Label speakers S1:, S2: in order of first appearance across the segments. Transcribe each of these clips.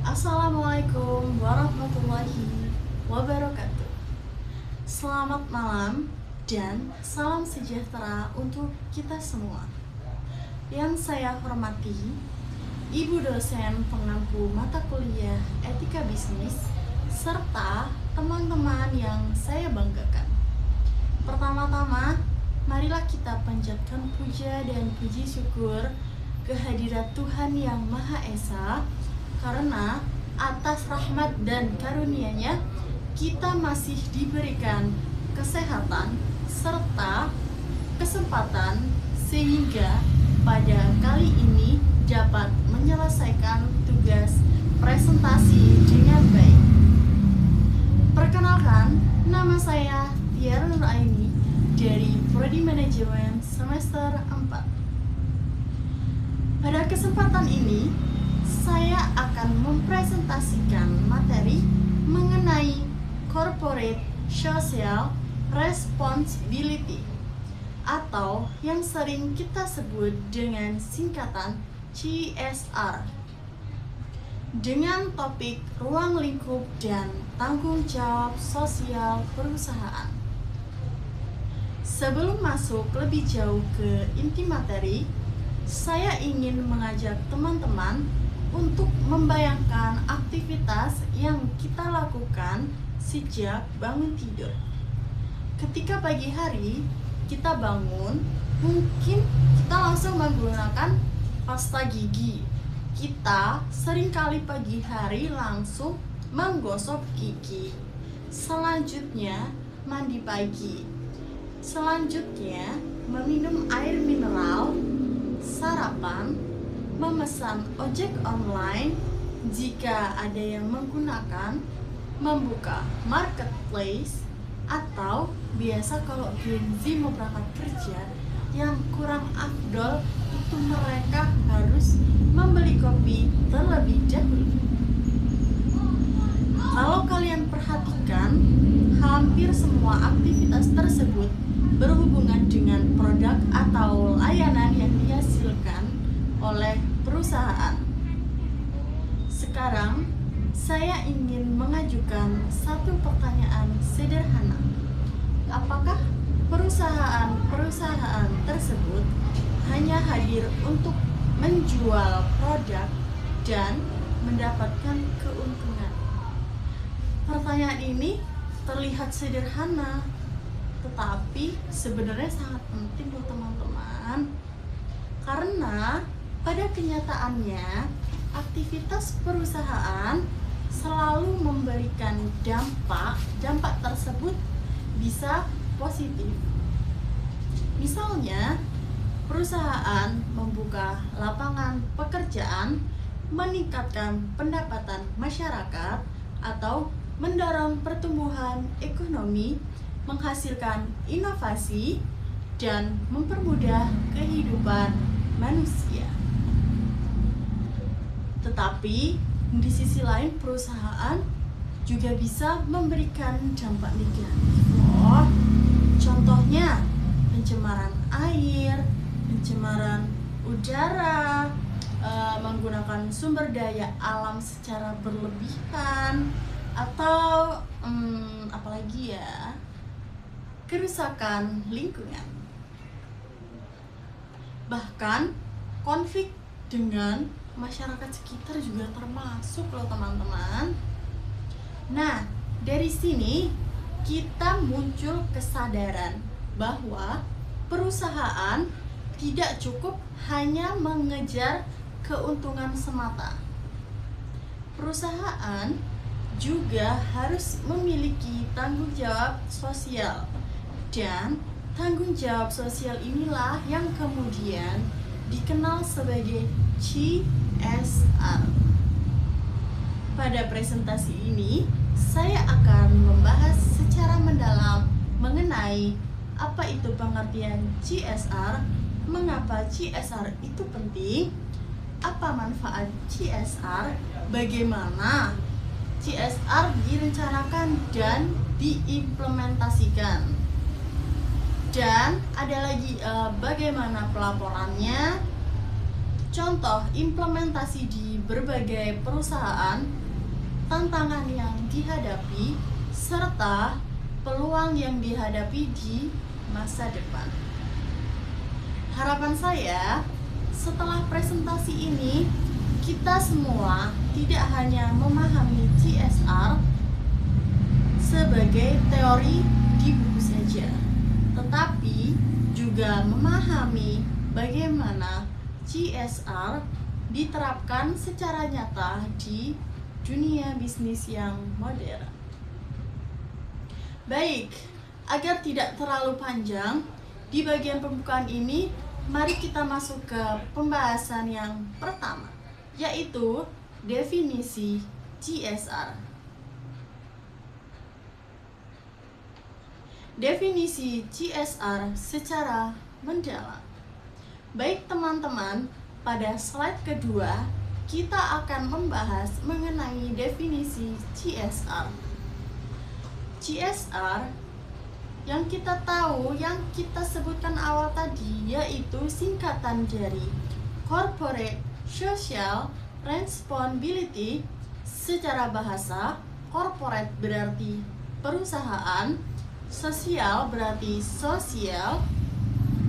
S1: Assalamualaikum warahmatullahi wabarakatuh. Selamat malam dan salam sejahtera untuk kita semua. Yang saya hormati, Ibu dosen pengampu mata kuliah Etika Bisnis, serta teman-teman yang saya banggakan. Pertama-tama, marilah kita panjatkan puja dan puji syukur kehadirat Tuhan Yang Maha Esa, karena atas rahmat dan karunia-Nya kita masih diberikan kesehatan serta kesempatan sehingga pada kali ini dapat menyelesaikan tugas presentasi dengan baik. Perkenalkan, nama saya Tiara Nuraini dari Prodi Manajemen semester 4. Pada kesempatan ini, saya akan mempresentasikan materi mengenai Corporate Social Responsibility atau yang sering kita sebut dengan singkatan CSR, dengan topik ruang lingkup dan tanggung jawab sosial perusahaan. Sebelum masuk lebih jauh ke inti materi, saya ingin mengajak teman-teman untuk membayangkan aktivitas yang kita lakukan sejak bangun tidur. Ketika pagi hari kita bangun, mungkin kita langsung menggunakan pasta gigi. Kita seringkali pagi hari langsung menggosok gigi. Selanjutnya mandi pagi. Selanjutnya meminum air mineral, sarapan, memesan ojek online jika ada yang menggunakan, membuka marketplace, atau biasa kalau Gen Z mau berangkat kerja yang kurang afdol itu mereka harus membeli kopi terlebih dahulu. Kalau kalian perhatikan, hampir semua aktivitas tersebut berhubungan dengan produk atau layanan yang dihasilkan oleh perusahaan. Sekarang, saya ingin mengajukan satu pertanyaan sederhana. Apakah perusahaan tersebut hanya hadir untuk menjual produk dan mendapatkan keuntungan? Pertanyaan ini terlihat sederhana, tetapi sebenarnya sangat penting loh teman-teman. Karena pada kenyataannya aktivitas perusahaan selalu memberikan dampak tersebut bisa positif. Misalnya, perusahaan membuka lapangan pekerjaan, meningkatkan pendapatan masyarakat, atau mendorong pertumbuhan ekonomi, menghasilkan inovasi, dan mempermudah kehidupan manusia. Tetapi di sisi lain perusahaan juga bisa memberikan dampak negatif loh. Contohnya pencemaran air, pencemaran udara, menggunakan sumber daya alam secara berlebihan, atau apalagi ya, kerusakan lingkungan. Bahkan konflik dengan masyarakat sekitar juga termasuk loh teman-teman. Nah, dari sini kita muncul kesadaran bahwa perusahaan tidak cukup hanya mengejar keuntungan semata. Perusahaan juga harus memiliki tanggung jawab sosial, dan tanggung jawab sosial inilah yang kemudian dikenal sebagai CSR. Pada presentasi ini, saya akan membahas secara mendalam mengenai apa itu pengertian CSR, mengapa CSR itu penting, apa manfaat CSR, bagaimana CSR direncanakan dan diimplementasikan, dan ada lagi bagaimana pelaporannya, contoh implementasi di berbagai perusahaan, tantangan yang dihadapi, serta peluang yang dihadapi di masa depan. Harapan saya, setelah presentasi ini, kita semua tidak hanya memahami CSR sebagai teori di buku saja, tetapi juga memahami bagaimana CSR diterapkan secara nyata di dunia bisnis yang modern. Baik, agar tidak terlalu panjang, di bagian pembukaan ini, mari kita masuk ke pembahasan yang pertama, yaitu definisi CSR. Definisi CSR secara mendalam. Baik teman-teman, pada slide kedua, kita akan membahas mengenai definisi CSR. CSR yang kita tahu, yang kita sebutkan awal tadi, yaitu singkatan dari Corporate Social Responsibility. Secara bahasa, corporate berarti perusahaan, sosial berarti sosial.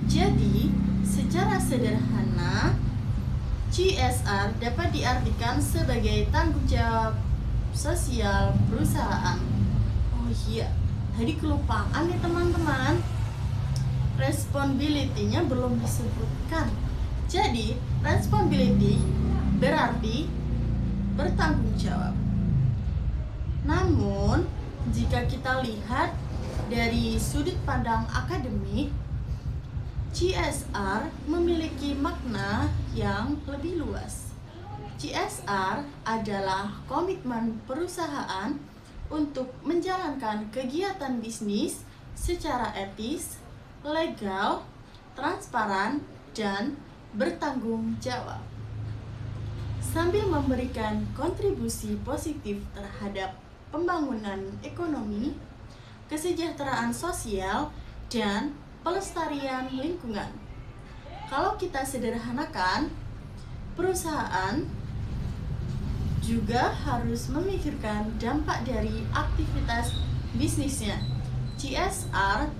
S1: Jadi, secara sederhana, CSR dapat diartikan sebagai tanggung jawab sosial perusahaan. Oh iya, tadi kelupaan nih teman-teman, responsibility-nya belum disebutkan. Jadi, responsibility berarti bertanggung jawab. Namun, jika kita lihat dari sudut pandang akademik, CSR memiliki makna yang lebih luas. CSR adalah komitmen perusahaan untuk menjalankan kegiatan bisnis secara etis, legal, transparan, dan bertanggung jawab, sambil memberikan kontribusi positif terhadap pembangunan ekonomi, kesejahteraan sosial, dan pelestarian lingkungan. Kalau kita sederhanakan, perusahaan juga harus memikirkan dampak dari aktivitas bisnisnya. CSR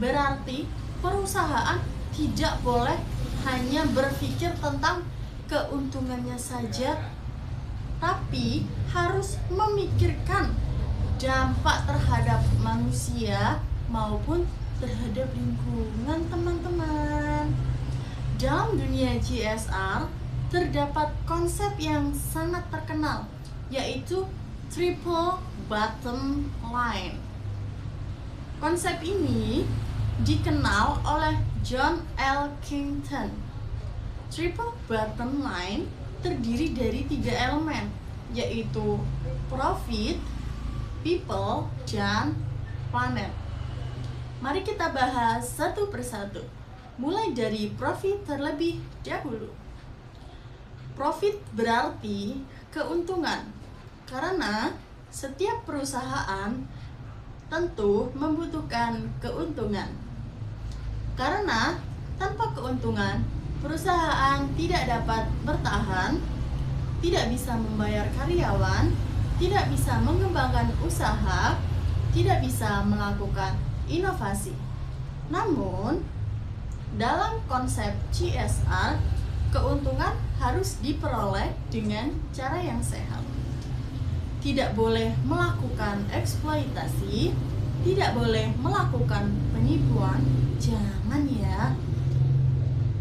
S1: berarti perusahaan tidak boleh hanya berpikir tentang keuntungannya saja, tapi harus memikirkan dampak terhadap manusia maupun terhadap lingkungan, teman-teman. Dalam dunia CSR terdapat konsep yang sangat terkenal, yaitu triple bottom line. Konsep ini dikenal oleh John Elkington. Triple bottom line terdiri dari 3 elemen, yaitu profit, people, dan planet. Mari kita bahas satu persatu, mulai dari profit terlebih dahulu. Profit berarti keuntungan, karena setiap perusahaan tentu membutuhkan keuntungan. Karena tanpa keuntungan, perusahaan tidak dapat bertahan, tidak bisa membayar karyawan, tidak bisa mengembangkan usaha, tidak bisa melakukan inovasi. Namun, dalam konsep CSR, keuntungan harus diperoleh dengan cara yang sehat. Tidak boleh melakukan eksploitasi, tidak boleh melakukan penipuan, jangan ya.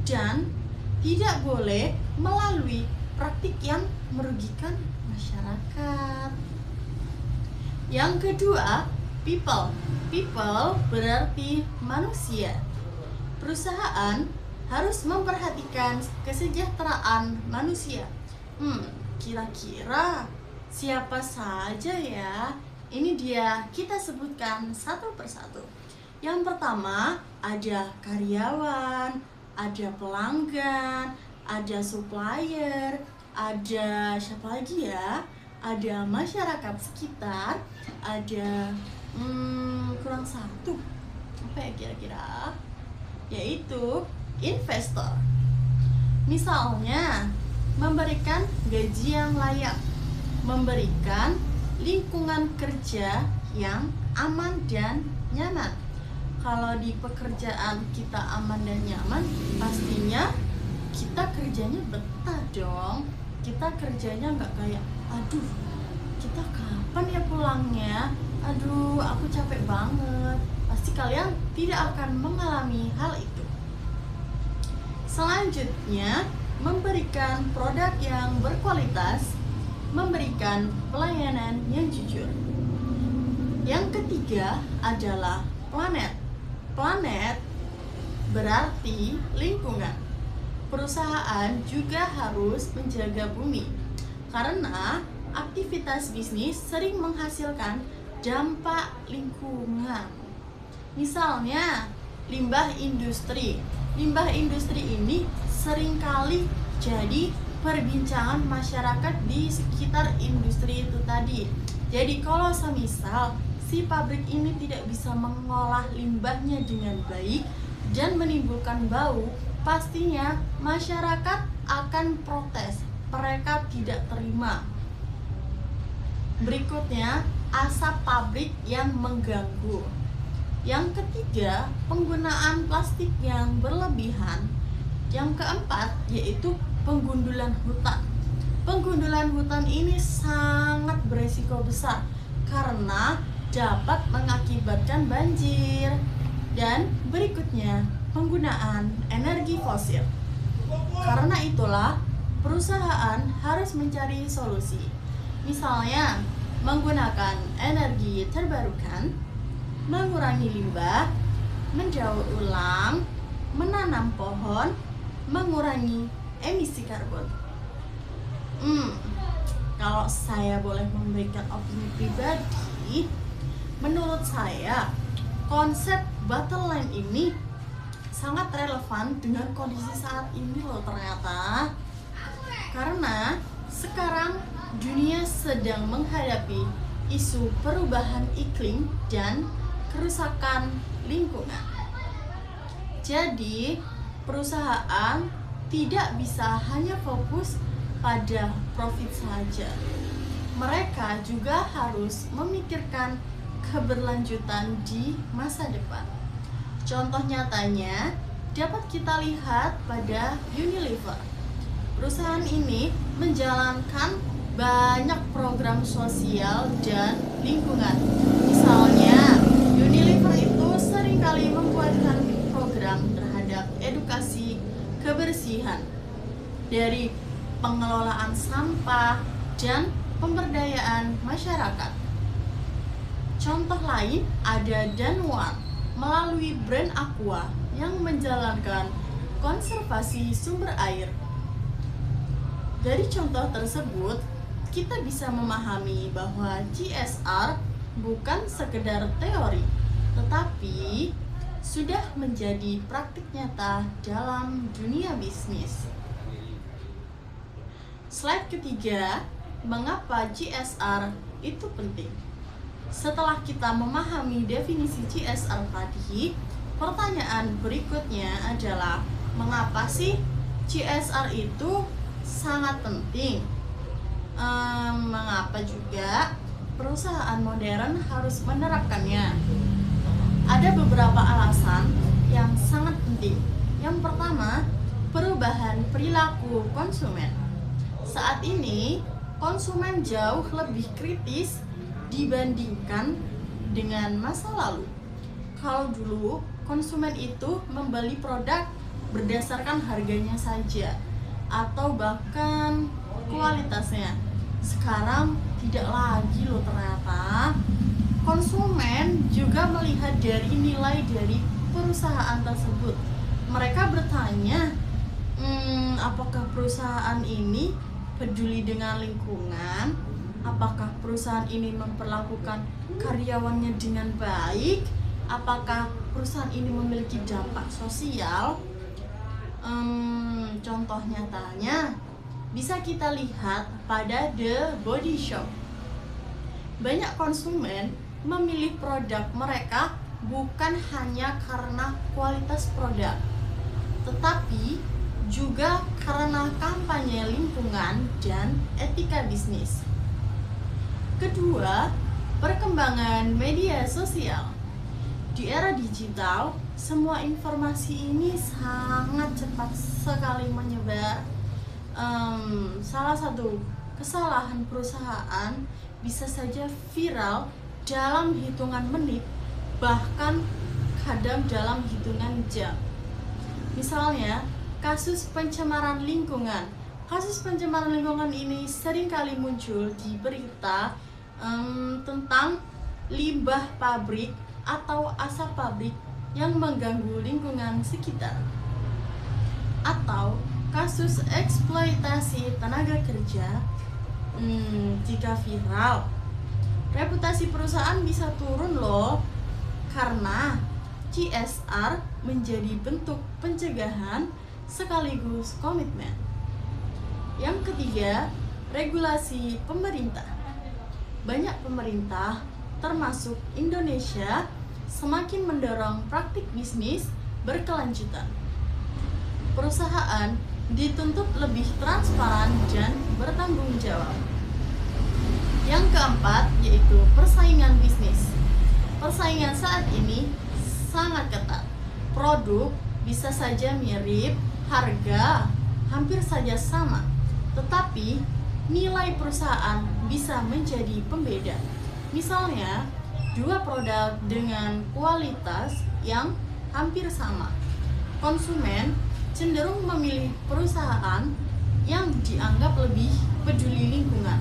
S1: Dan tidak boleh melalui praktik yang merugikan masyarakat. Yang kedua, people. People berarti manusia. Perusahaan harus memperhatikan kesejahteraan manusia. Kira-kira siapa saja ya? Ini dia, kita sebutkan satu persatu. Yang pertama, ada karyawan, ada pelanggan, ada supplier, ada siapa lagi ya? Ada masyarakat sekitar, ada kurang satu, apa ya kira-kira? Yaitu investor. Misalnya, memberikan gaji yang layak, memberikan lingkungan kerja yang aman dan nyaman. Kalau di pekerjaan kita aman dan nyaman, pastinya kita kerjanya betah dong. Kita kerjanya nggak kayak, aduh, kita kapan ya pulangnya? Aduh, aku capek banget. Pasti kalian tidak akan mengalami hal itu. Selanjutnya, memberikan produk yang berkualitas, memberikan pelayanan yang jujur. Yang ketiga adalah planet. Planet berarti lingkungan. Perusahaan juga harus menjaga bumi karena aktivitas bisnis sering menghasilkan dampak lingkungan. Misalnya, limbah industri. Limbah industri ini seringkali jadi perbincangan masyarakat di sekitar industri itu tadi. Jadi kalau semisal si pabrik ini tidak bisa mengolah limbahnya dengan baik dan menimbulkan bau, pastinya masyarakat akan protes. Mereka tidak terima. Berikutnya, asap pabrik yang mengganggu. Yang ketiga, penggunaan plastik yang berlebihan. Yang keempat, yaitu penggundulan hutan. Penggundulan hutan ini sangat beresiko besar karena dapat mengakibatkan banjir. Dan berikutnya, penggunaan energi fosil. Karena itulah, perusahaan harus mencari solusi. Misalnya, menggunakan energi terbarukan, mengurangi limbah, mendaur ulang, menanam pohon, mengurangi emisi karbon. Kalau saya boleh memberikan opini pribadi, menurut saya konsep bottom line ini sangat relevan dengan kondisi saat ini loh ternyata. Karena sekarang dunia sedang menghadapi isu perubahan iklim dan kerusakan lingkungan. Jadi, perusahaan tidak bisa hanya fokus pada profit saja. Mereka juga harus memikirkan keberlanjutan di masa depan. Contoh nyatanya dapat kita lihat pada Unilever. Perusahaan ini menjalankan banyak program sosial dan lingkungan. Misalnya, Unilever itu seringkali membuatkan program terhadap edukasi kebersihan, dari pengelolaan sampah dan pemberdayaan masyarakat. Contoh lain ada Danone melalui brand Aqua yang menjalankan konservasi sumber air. Dari contoh tersebut, kita bisa memahami bahwa CSR bukan sekedar teori, tetapi sudah menjadi praktik nyata dalam dunia bisnis. Slide ketiga, mengapa CSR itu penting? Setelah kita memahami definisi CSR tadi, pertanyaan berikutnya adalah mengapa sih CSR itu sangat penting? Mengapa juga perusahaan modern harus menerapkannya? Ada beberapa alasan yang sangat penting. Yang pertama, perubahan perilaku konsumen. Saat ini, konsumen jauh lebih kritis dibandingkan dengan masa lalu. Kalau dulu, konsumen itu membeli produk berdasarkan harganya saja atau bahkan kualitasnya. Sekarang tidak lagi loh ternyata. Konsumen juga melihat dari nilai dari perusahaan tersebut. Mereka bertanya, apakah perusahaan ini peduli dengan lingkungan? Apakah perusahaan ini memperlakukan karyawannya dengan baik? Apakah perusahaan ini memiliki dampak sosial? Contoh nyatanya bisa kita lihat pada The Body Shop. Banyak konsumen memilih produk mereka bukan hanya karena kualitas produk, tetapi juga karena kampanye lingkungan dan etika bisnis. Kedua, perkembangan media sosial. Di era digital, semua informasi ini sangat cepat sekali menyebar. Salah satu kesalahan perusahaan bisa saja viral dalam hitungan menit, bahkan kadang dalam hitungan jam. Misalnya, kasus pencemaran lingkungan. Kasus pencemaran lingkungan ini seringkali muncul di berita tentang limbah pabrik atau asap pabrik yang mengganggu lingkungan sekitar. Atau kasus eksploitasi tenaga kerja. Jika viral, reputasi perusahaan bisa turun loh, karena CSR menjadi bentuk pencegahan sekaligus komitmen. Yang ketiga, regulasi pemerintah. Banyak pemerintah, termasuk Indonesia, semakin mendorong praktik bisnis berkelanjutan. Perusahaan dituntut lebih transparan dan bertanggung jawab. Yang keempat yaitu persaingan bisnis. Persaingan saat ini sangat ketat. Produk bisa saja mirip, harga hampir saja sama, tetapi nilai perusahaan bisa menjadi pembeda. Misalnya, dua produk dengan kualitas yang hampir sama. Konsumen cenderung memilih perusahaan yang dianggap lebih peduli lingkungan.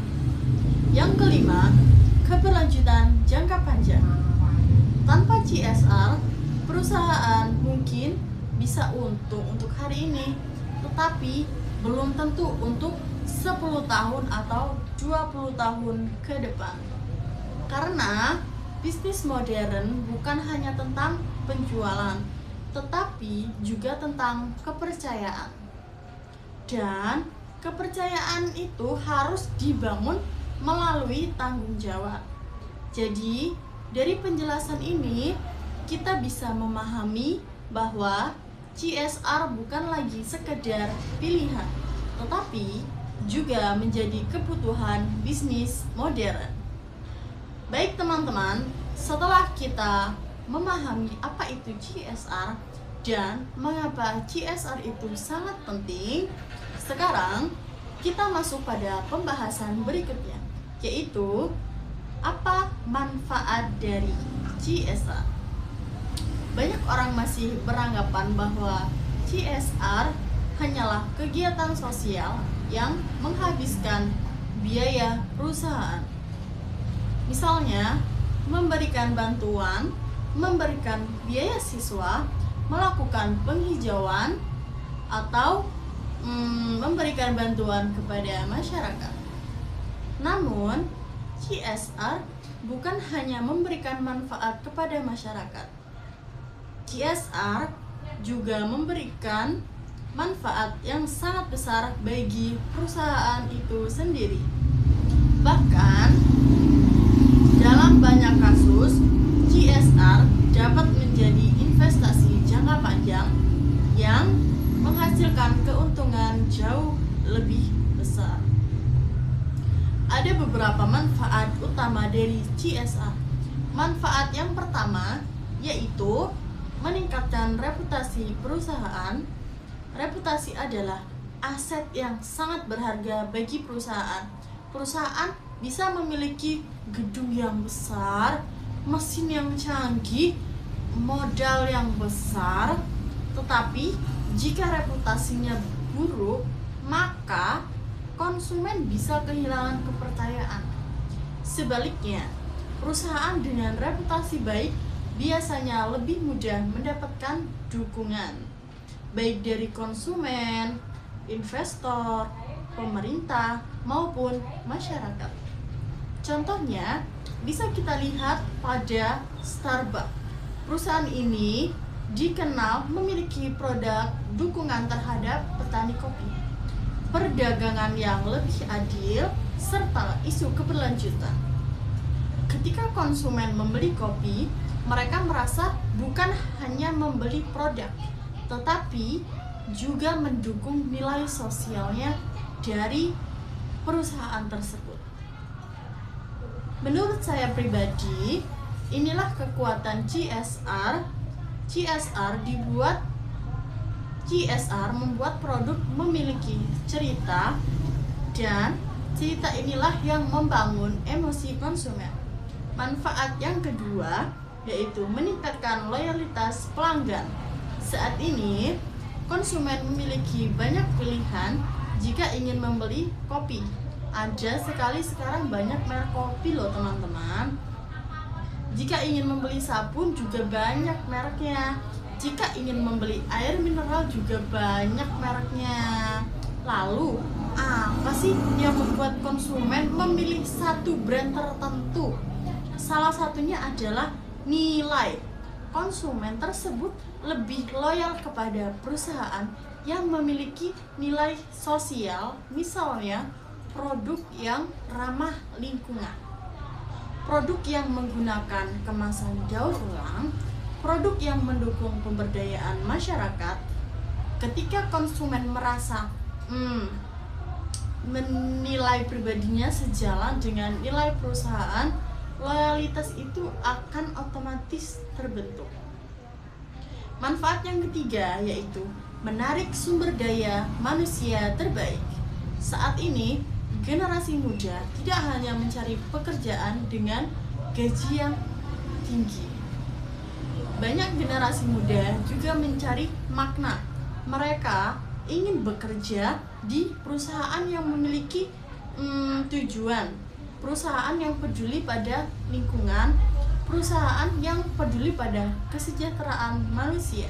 S1: Yang kelima, keberlanjutan jangka panjang. Tanpa CSR, perusahaan mungkin bisa untung untuk hari ini, tetapi belum tentu untuk 10 tahun atau 20 tahun ke depan. Karena bisnis modern bukan hanya tentang penjualan, tetapi juga tentang kepercayaan. Dan kepercayaan itu harus dibangun melalui tanggung jawab. Jadi, dari penjelasan ini kita bisa memahami bahwa CSR bukan lagi sekedar pilihan, tetapi juga menjadi kebutuhan bisnis modern. Baik teman-teman, setelah kita memahami apa itu CSR dan mengapa CSR itu sangat penting, sekarang kita masuk pada pembahasan berikutnya, yaitu apa manfaat dari CSR. Banyak orang masih beranggapan bahwa CSR hanyalah kegiatan sosial yang menghabiskan biaya perusahaan. Misalnya, memberikan bantuan, memberikan biaya siswa, melakukan penghijauan, atau memberikan bantuan kepada masyarakat. Namun, CSR bukan hanya memberikan manfaat kepada masyarakat. CSR juga memberikan manfaat yang sangat besar bagi perusahaan itu sendiri. Bahkan, dalam banyak kasus, CSR dapat menjadi investasi jangka panjang yang menghasilkan keuntungan jauh lebih besar. Ada beberapa manfaat utama dari CSR. Manfaat yang pertama yaitu meningkatkan reputasi perusahaan. Reputasi adalah aset yang sangat berharga bagi perusahaan. Perusahaan bisa memiliki gedung yang besar, mesin yang canggih, modal yang besar, tetapi jika reputasinya buruk, maka konsumen bisa kehilangan kepercayaan. Sebaliknya, perusahaan dengan reputasi baik biasanya lebih mudah mendapatkan dukungan, baik dari konsumen, investor, pemerintah, maupun masyarakat. Contohnya, bisa kita lihat pada Starbucks. Perusahaan ini dikenal memiliki produk dukungan terhadap petani kopi, perdagangan yang lebih adil, serta isu keberlanjutan. Ketika konsumen membeli kopi, mereka merasa bukan hanya membeli produk, tetapi juga mendukung nilai sosialnya dari perusahaan tersebut. Menurut saya pribadi, inilah kekuatan CSR. CSR membuat produk memiliki cerita, dan cerita inilah yang membangun emosi konsumen. Manfaat yang kedua yaitu meningkatkan loyalitas pelanggan. Saat ini, konsumen memiliki banyak pilihan jika ingin membeli kopi. Ada sekali sekarang banyak merek kopi loh teman-teman. Jika ingin membeli sabun juga banyak mereknya. Jika ingin membeli air mineral juga banyak mereknya. Lalu, apa sih yang membuat konsumen memilih satu brand tertentu? Salah satunya adalah nilai. Konsumen tersebut lebih loyal kepada perusahaan yang memiliki nilai sosial, misalnya produk yang ramah lingkungan, produk yang menggunakan kemasan daur ulang, produk yang mendukung pemberdayaan masyarakat. Ketika konsumen merasa menilai pribadinya sejalan dengan nilai perusahaan, loyalitas itu akan otomatis terbentuk. Manfaat yang ketiga yaitu menarik sumber daya manusia terbaik. Saat ini, generasi muda tidak hanya mencari pekerjaan dengan gaji yang tinggi. Banyak generasi muda juga mencari makna. Mereka ingin bekerja di perusahaan yang memiliki tujuan, perusahaan yang peduli pada lingkungan, perusahaan yang peduli pada kesejahteraan manusia.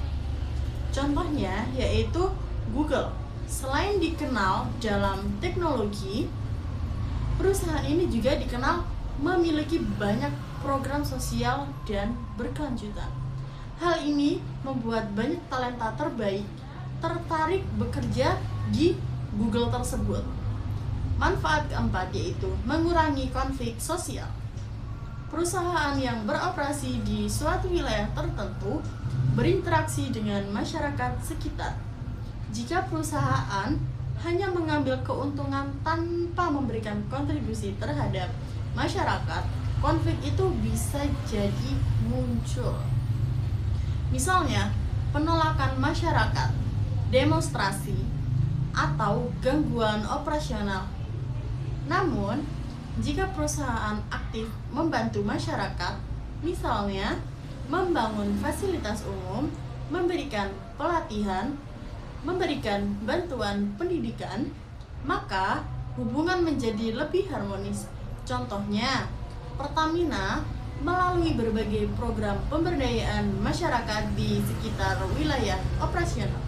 S1: Contohnya yaitu Google. Selain dikenal dalam teknologi, perusahaan ini juga dikenal memiliki banyak program sosial dan berkelanjutan. Hal ini membuat banyak talenta terbaik tertarik bekerja di Google tersebut. Manfaat keempat yaitu mengurangi konflik sosial. Perusahaan yang beroperasi di suatu wilayah tertentu berinteraksi dengan masyarakat sekitar. Jika perusahaan hanya mengambil keuntungan tanpa memberikan kontribusi terhadap masyarakat, konflik itu bisa jadi muncul. Misalnya, penolakan masyarakat, demonstrasi, atau gangguan operasional. Namun, jika perusahaan aktif membantu masyarakat, misalnya membangun fasilitas umum, memberikan pelatihan, memberikan bantuan pendidikan, maka hubungan menjadi lebih harmonis. Contohnya, Pertamina melalui berbagai program pemberdayaan masyarakat di sekitar wilayah operasional.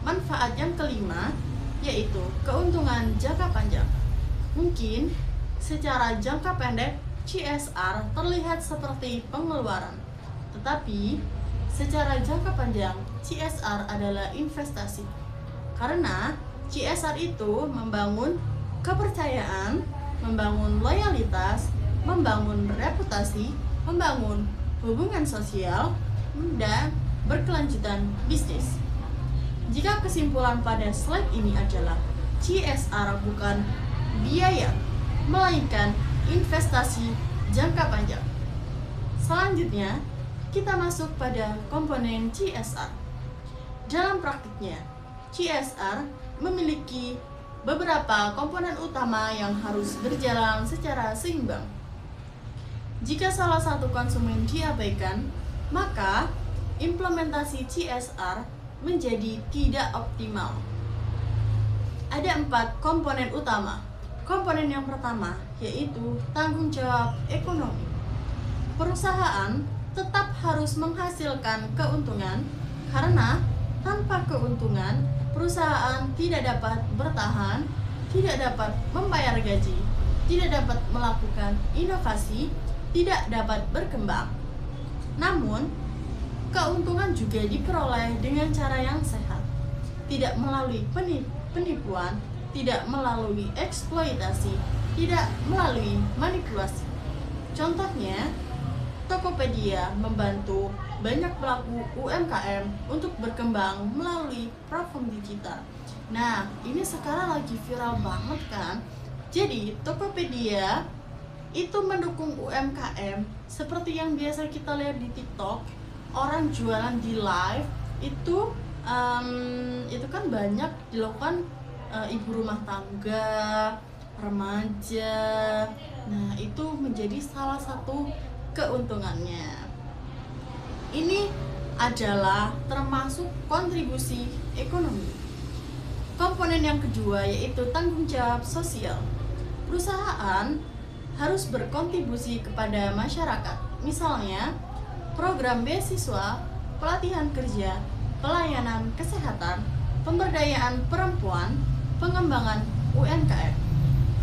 S1: Manfaat yang kelima yaitu keuntungan jangka panjang. Mungkin secara jangka pendek CSR terlihat seperti pengeluaran, tetapi secara jangka panjang CSR adalah investasi. Karena CSR itu membangun kepercayaan, membangun loyalitas, membangun reputasi, membangun hubungan sosial, dan berkelanjutan bisnis. Jika kesimpulan pada slide ini adalah CSR bukan biaya, melainkan investasi jangka panjang. Selanjutnya, kita masuk pada komponen CSR. Dalam praktiknya, CSR memiliki beberapa komponen utama yang harus berjalan secara seimbang. Jika salah satu konsumen diabaikan, maka implementasi CSR menjadi tidak optimal. Ada 4 komponen utama. Komponen yang pertama yaitu tanggung jawab ekonomi. Perusahaan tetap harus menghasilkan keuntungan karena tanpa keuntungan perusahaan tidak dapat bertahan, tidak dapat membayar gaji, tidak dapat melakukan inovasi, tidak dapat berkembang. Namun, keuntungan juga diperoleh dengan cara yang sehat, tidak melalui penipuan, tidak melalui eksploitasi, tidak melalui manipulasi. Contohnya, Tokopedia membantu banyak pelaku UMKM untuk berkembang melalui platform digital. Nah, ini sekarang lagi viral banget kan? Jadi, Tokopedia itu mendukung UMKM seperti yang biasa kita lihat di TikTok, orang jualan di live itu kan banyak dilakukan ibu rumah tangga, remaja. Nah, itu menjadi salah satu keuntungannya. Ini adalah termasuk kontribusi ekonomi. Komponen yang kedua yaitu tanggung jawab sosial. Perusahaan harus berkontribusi kepada masyarakat. Misalnya, program beasiswa, pelatihan kerja, pelayanan kesehatan, pemberdayaan perempuan, pengembangan UMKM.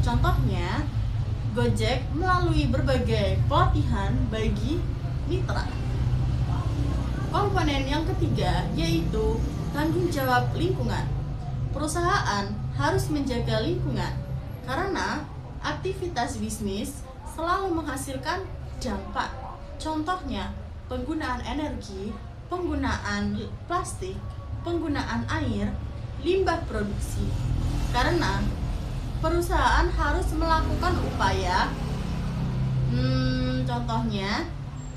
S1: Contohnya, Gojek melalui berbagai pelatihan bagi mitra. Komponen yang ketiga yaitu tanggung jawab lingkungan. Perusahaan harus menjaga lingkungan karena aktivitas bisnis selalu menghasilkan dampak. Contohnya, penggunaan energi, penggunaan plastik, penggunaan air, limbah produksi. Karena perusahaan harus melakukan upaya contohnya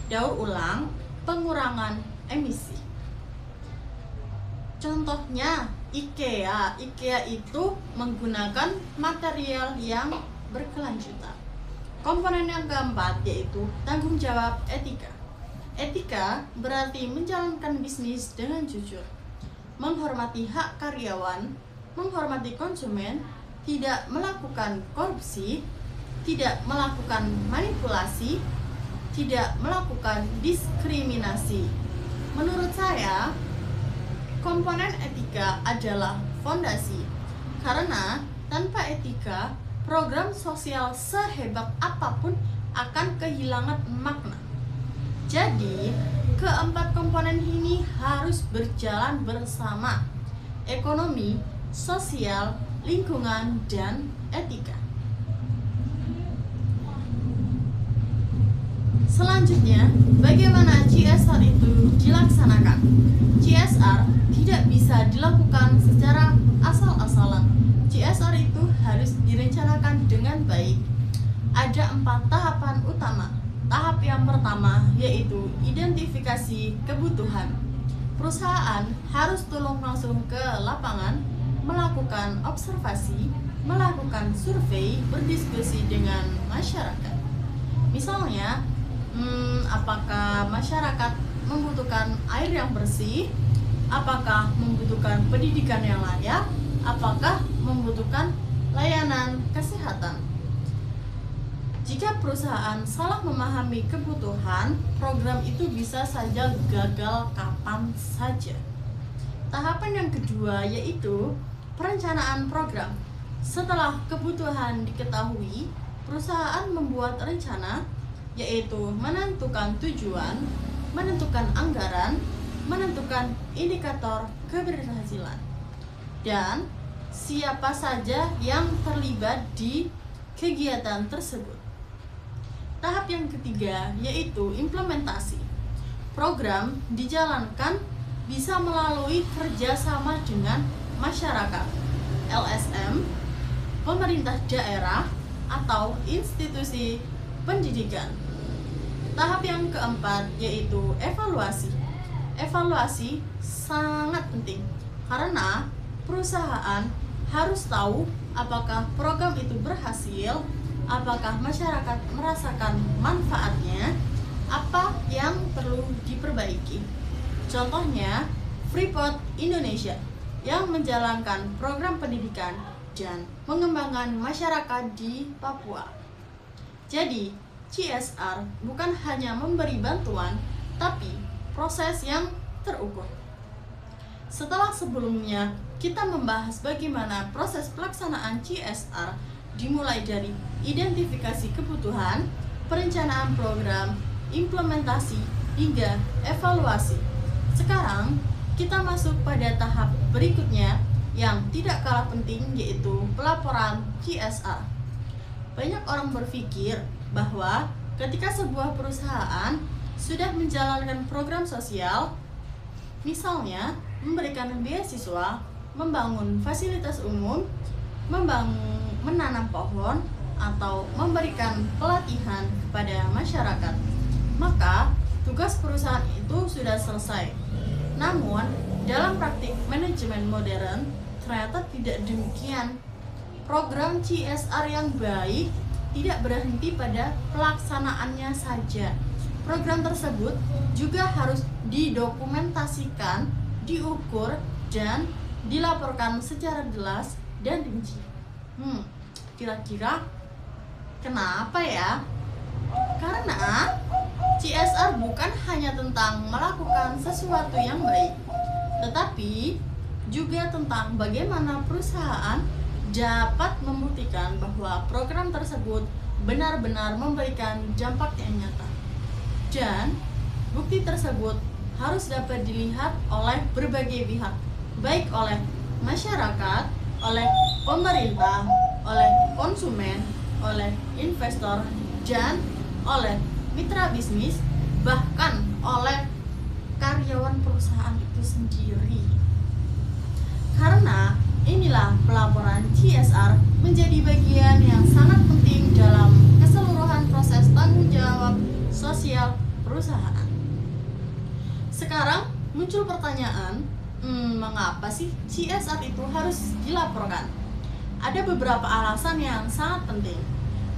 S1: daur ulang, pengurangan emisi. Contohnya IKEA itu menggunakan material yang berkelanjutan. Komponen yang keempat yaitu tanggung jawab etika. Etika berarti menjalankan bisnis dengan jujur, menghormati hak karyawan, menghormati konsumen, tidak melakukan korupsi, tidak melakukan manipulasi, tidak melakukan diskriminasi. Menurut saya, komponen etika adalah fondasi, karena tanpa etika, program sosial sehebat apapun akan kehilangan makna. Jadi, keempat komponen ini harus berjalan bersama: ekonomi, sosial, lingkungan, dan etika. Selanjutnya, bagaimana CSR itu dilaksanakan? CSR tidak bisa dilakukan secara asal-asalan. CSR itu harus direncanakan dengan baik. Ada 4 tahapan utama. Tahap yang pertama yaitu identifikasi kebutuhan. Perusahaan harus turun langsung ke lapangan, melakukan observasi, melakukan survei, berdiskusi dengan masyarakat. Misalnya, apakah masyarakat membutuhkan air yang bersih, apakah membutuhkan pendidikan yang layak, apakah membutuhkan layanan kesehatan. Jika perusahaan salah memahami kebutuhan, program itu bisa saja gagal kapan saja. Tahapan yang kedua yaitu perencanaan program. Setelah kebutuhan diketahui, perusahaan membuat rencana, yaitu menentukan tujuan, menentukan anggaran, menentukan indikator keberhasilan, dan siapa saja yang terlibat di kegiatan tersebut. Tahap yang ketiga yaitu implementasi. Program dijalankan bisa melalui kerjasama dengan masyarakat, LSM, pemerintah daerah, atau institusi pendidikan. Tahap yang keempat yaitu evaluasi. Evaluasi sangat penting karena perusahaan harus tahu apakah program itu berhasil, apakah masyarakat merasakan manfaatnya, apa yang perlu diperbaiki. Contohnya, Freeport Indonesia yang menjalankan program pendidikan dan pengembangan masyarakat di Papua. Jadi, CSR bukan hanya memberi bantuan, tapi proses yang terukur. Setelah sebelumnya kita membahas bagaimana proses pelaksanaan CSR, dimulai dari identifikasi kebutuhan, perencanaan program, implementasi, hingga evaluasi. Sekarang kita masuk pada tahap berikutnya yang tidak kalah penting, yaitu pelaporan CSR. Banyak orang berpikir bahwa ketika sebuah perusahaan sudah menjalankan program sosial, misalnya memberikan beasiswa, membangun fasilitas umum, menanam pohon, atau memberikan pelatihan kepada masyarakat, maka tugas perusahaan itu sudah selesai. Namun, dalam praktik manajemen modern, ternyata tidak demikian. Program CSR yang baik tidak berhenti pada pelaksanaannya saja. Program tersebut juga harus didokumentasikan, diukur, dan dilaporkan secara jelas dan rinci. Kira-kira kenapa ya? Karena CSR bukan hanya tentang melakukan sesuatu yang baik, tetapi juga tentang bagaimana perusahaan dapat membuktikan bahwa program tersebut benar-benar memberikan dampak yang nyata. Dan bukti tersebut harus dapat dilihat oleh berbagai pihak, baik oleh masyarakat, oleh pemerintah, oleh konsumen, oleh investor, dan oleh mitra bisnis, bahkan oleh karyawan perusahaan itu sendiri. Karena inilah pelaporan CSR menjadi bagian yang sangat penting dalam keseluruhan proses tanggung jawab sosial perusahaan. Sekarang muncul pertanyaan, mengapa sih CSR itu harus dilaporkan? Ada beberapa alasan yang sangat penting.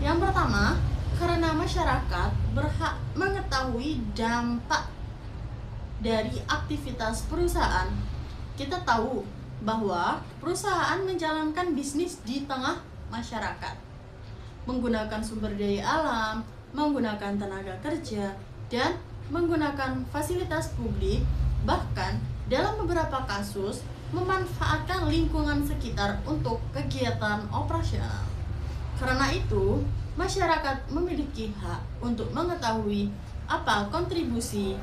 S1: Yang pertama, karena masyarakat berhak mengetahui dampak dari aktivitas perusahaan. Kita tahu bahwa perusahaan menjalankan bisnis di tengah masyarakat, menggunakan sumber daya alam, menggunakan tenaga kerja, dan menggunakan fasilitas publik, bahkan dalam beberapa kasus memanfaatkan lingkungan sekitar untuk kegiatan operasional. Karena itu, masyarakat memiliki hak untuk mengetahui apa kontribusi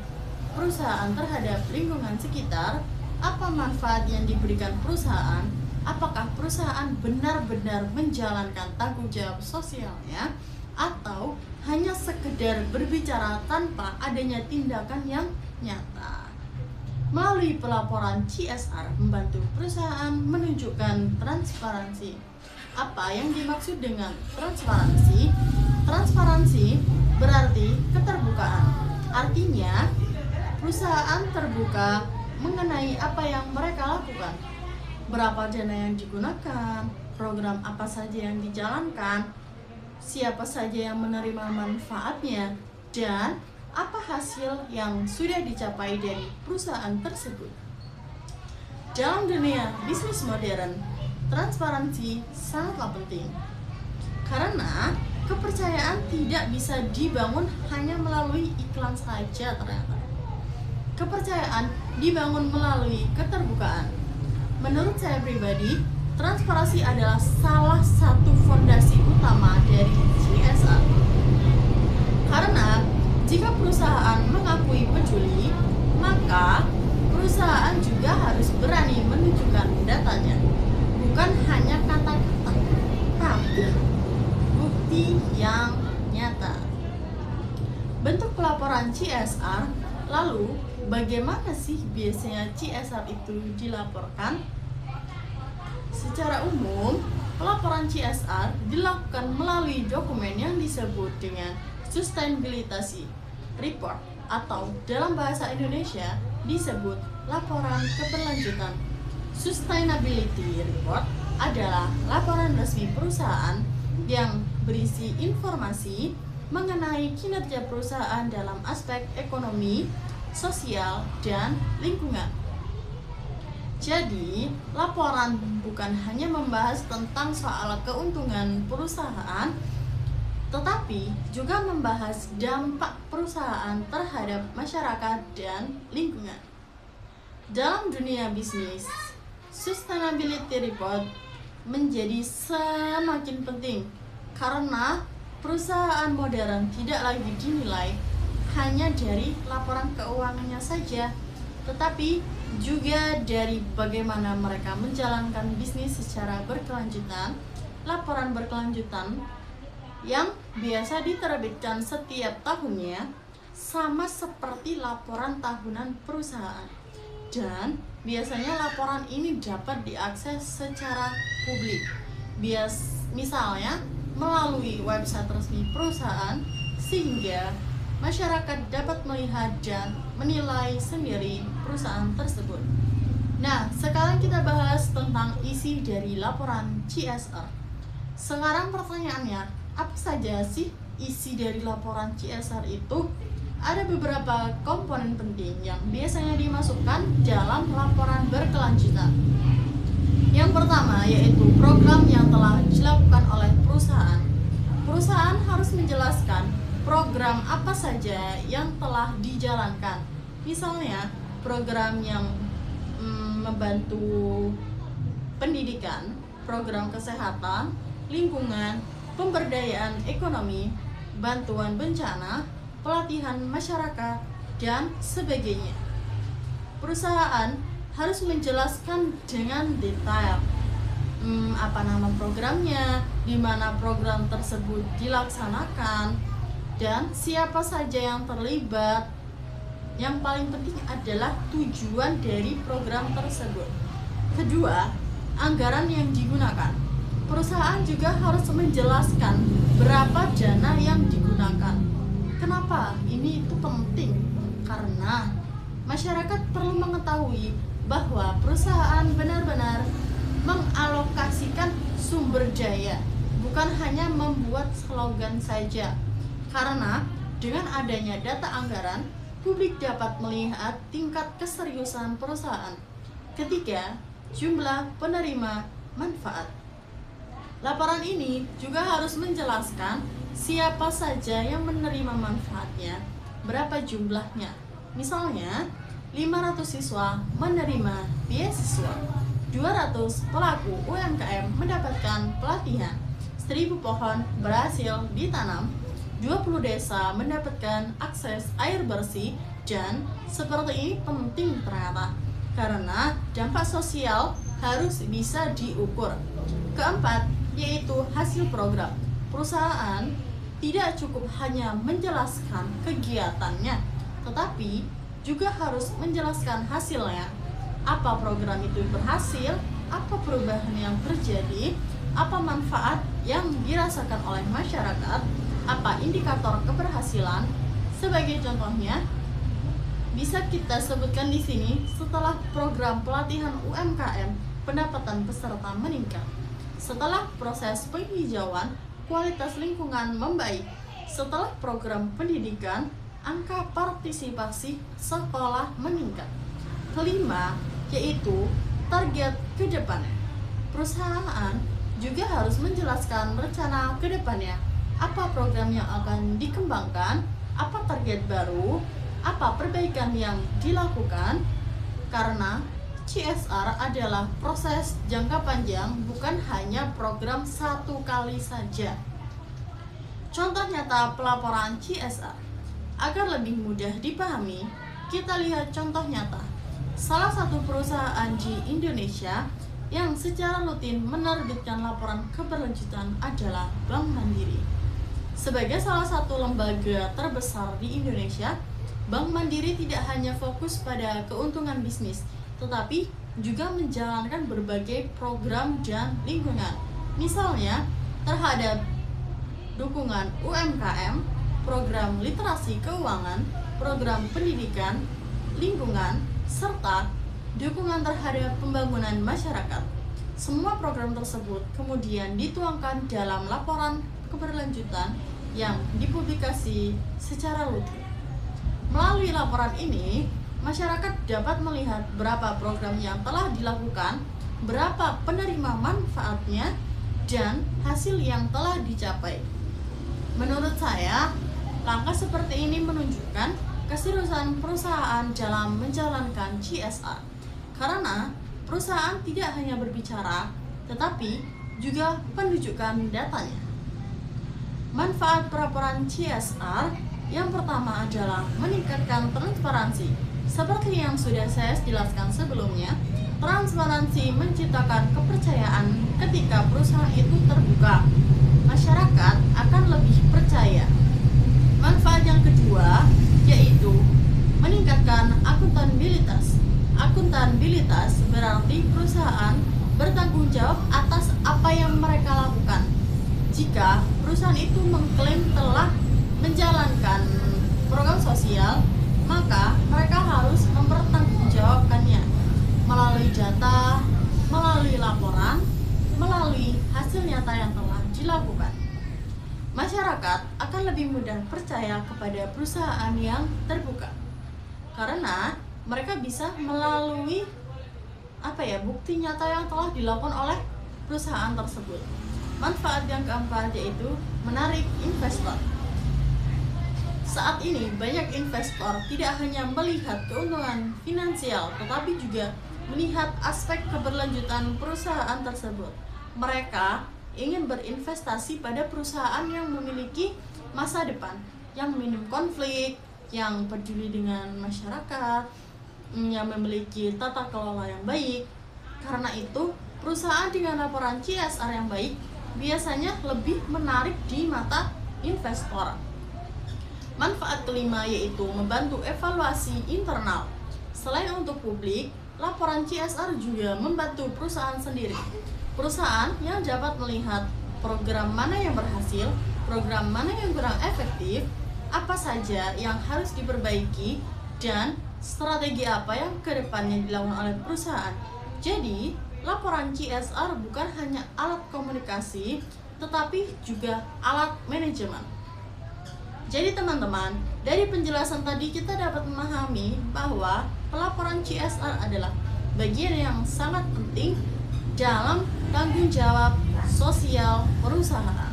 S1: perusahaan terhadap lingkungan sekitar, apa manfaat yang diberikan perusahaan, apakah perusahaan benar-benar menjalankan tanggung jawab sosialnya, atau hanya sekedar berbicara tanpa adanya tindakan yang nyata. Melalui pelaporan CSR membantu perusahaan menunjukkan transparansi. Apa yang dimaksud dengan transparansi? Transparansi berarti keterbukaan. Artinya, perusahaan terbuka mengenai apa yang mereka lakukan, berapa dana yang digunakan, program apa saja yang dijalankan, siapa saja yang menerima manfaatnya, dan apa hasil yang sudah dicapai dari perusahaan tersebut. Dalam dunia bisnis modern, transparansi sangatlah penting, karena kepercayaan tidak bisa dibangun hanya melalui iklan saja ternyata. Kepercayaan dibangun melalui keterbukaan. Menurut saya pribadi, transparansi adalah salah satu fondasi utama dari CSR. Karena jika perusahaan mengakui peduli, maka perusahaan juga harus berani menunjukkan datanya. Bukan hanya kata-kata, tapi bukti yang nyata. Bentuk pelaporan CSR, lalu bagaimana sih biasanya CSR itu dilaporkan? Secara umum, pelaporan CSR dilakukan melalui dokumen yang disebut dengan Sustainability Report, atau dalam bahasa Indonesia disebut laporan keberlanjutan. Sustainability Report adalah laporan resmi perusahaan yang berisi informasi mengenai kinerja perusahaan dalam aspek ekonomi, sosial, dan lingkungan. Jadi, laporan bukan hanya membahas tentang soal keuntungan perusahaan, tetapi juga membahas dampak perusahaan terhadap masyarakat dan lingkungan. Dalam dunia bisnis, Sustainability Report menjadi semakin penting karena perusahaan modern tidak lagi dinilai hanya dari laporan keuangannya saja, tetapi juga dari bagaimana mereka menjalankan bisnis secara berkelanjutan. Laporan berkelanjutan yang biasa diterbitkan setiap tahunnya sama seperti laporan tahunan perusahaan. Dan biasanya laporan ini dapat diakses secara publik. Misalnya melalui website resmi perusahaan, sehingga masyarakat dapat melihat dan menilai sendiri perusahaan tersebut. Nah, sekarang kita bahas tentang isi dari laporan CSR. Sekarang pertanyaannya, apa saja sih isi dari laporan CSR itu? Ada beberapa komponen penting yang biasanya dimasukkan dalam laporan berkelanjutan. Yang pertama yaitu program yang telah dilakukan oleh perusahaan. Perusahaan harus menjelaskan program apa saja yang telah dijalankan. Misalnya, program yang membantu pendidikan, program kesehatan, lingkungan, pemberdayaan ekonomi, bantuan bencana, pelatihan masyarakat, dan sebagainya. Perusahaan harus menjelaskan dengan detail apa nama programnya, di mana program tersebut dilaksanakan, dan siapa saja yang terlibat. Yang paling penting adalah tujuan dari program tersebut. Kedua, anggaran yang digunakan. Perusahaan juga harus menjelaskan berapa dana yang digunakan. Kenapa ini itu penting? Karena masyarakat perlu mengetahui bahwa perusahaan benar-benar mengalokasikan sumber daya, bukan hanya membuat slogan saja. Karena dengan adanya data anggaran, publik dapat melihat tingkat keseriusan perusahaan. Ketiga, jumlah penerima manfaat. Laporan ini juga harus menjelaskan siapa saja yang menerima manfaatnya, berapa jumlahnya. Misalnya, 500 siswa menerima beasiswa, 200 pelaku UMKM mendapatkan pelatihan, 1000 pohon berhasil ditanam, 20 desa mendapatkan akses air bersih, dan seperti ini penting ternyata, karena dampak sosial harus bisa diukur. Keempat, yaitu hasil program. Perusahaan tidak cukup hanya menjelaskan kegiatannya, tetapi juga harus menjelaskan hasilnya. Apa program itu berhasil, apa perubahan yang terjadi, apa manfaat yang dirasakan oleh masyarakat, apa indikator keberhasilan. Sebagai contohnya, bisa kita sebutkan di sini, setelah program pelatihan UMKM, pendapatan peserta meningkat. Setelah proses penghijauan, kualitas lingkungan membaik. Setelah program pendidikan, angka partisipasi sekolah meningkat. Kelima, yaitu target ke depannya. Perusahaan juga harus menjelaskan rencana ke depannya. Apa program yang akan dikembangkan, apa target baru, apa perbaikan yang dilakukan. Karena CSR adalah proses jangka panjang, bukan hanya program satu kali saja. Contoh nyata pelaporan CSR. Agar lebih mudah dipahami, kita lihat contoh nyata. Salah satu perusahaan di Indonesia yang secara rutin menerbitkan laporan keberlanjutan adalah Bank Mandiri. Sebagai salah satu lembaga terbesar di Indonesia, Bank Mandiri tidak hanya fokus pada keuntungan bisnis, tetapi juga menjalankan berbagai program dan lingkungan. Misalnya, terhadap dukungan UMKM, program literasi keuangan, program pendidikan, lingkungan, serta dukungan terhadap pembangunan masyarakat. Semua program tersebut kemudian dituangkan dalam laporan keberlanjutan yang dipublikasi secara rutin. Melalui laporan ini, masyarakat dapat melihat berapa program yang telah dilakukan, berapa penerima manfaatnya, dan hasil yang telah dicapai. Menurut saya, langkah seperti ini menunjukkan keseriusan perusahaan dalam menjalankan CSR. Karena perusahaan tidak hanya berbicara, tetapi juga menunjukkan datanya. Manfaat pelaporan CSR yang pertama adalah meningkatkan transparansi. Seperti yang sudah saya jelaskan sebelumnya, transparansi menciptakan kepercayaan. Ketika perusahaan itu terbuka, masyarakat akan lebih percaya. Manfaat yang kedua Jika perusahaan itu mengklaim telah menjalankan program sosial, maka mereka harus mempertanggungjawabkannya melalui data, melalui laporan, melalui hasil nyata yang telah dilakukan. Masyarakat akan lebih mudah percaya kepada perusahaan yang terbuka karena mereka bisa melalui bukti nyata yang telah dilakukan oleh perusahaan tersebut. Manfaat yang keempat yaitu menarik investor. Saat ini banyak investor tidak hanya melihat keuntungan finansial tetapi juga melihat aspek keberlanjutan perusahaan tersebut. Mereka ingin berinvestasi pada perusahaan yang memiliki masa depan, yang minim konflik, yang peduli dengan masyarakat, yang memiliki tata kelola yang baik. Karena itu, perusahaan dengan laporan CSR yang baik biasanya lebih menarik di mata investor. Manfaat kelima yaitu membantu evaluasi internal. Selain untuk publik, laporan CSR juga membantu perusahaan sendiri. Perusahaan yang dapat melihat program mana yang berhasil, program mana yang kurang efektif, apa saja yang harus diperbaiki, dan strategi apa yang kedepannya dilakukan oleh perusahaan. Jadi, laporan CSR bukan hanya alat komunikasi, tetapi juga alat manajemen. Jadi teman-teman, dari penjelasan tadi kita dapat memahami bahwa pelaporan CSR adalah bagian yang sangat penting dalam tanggung jawab sosial perusahaan.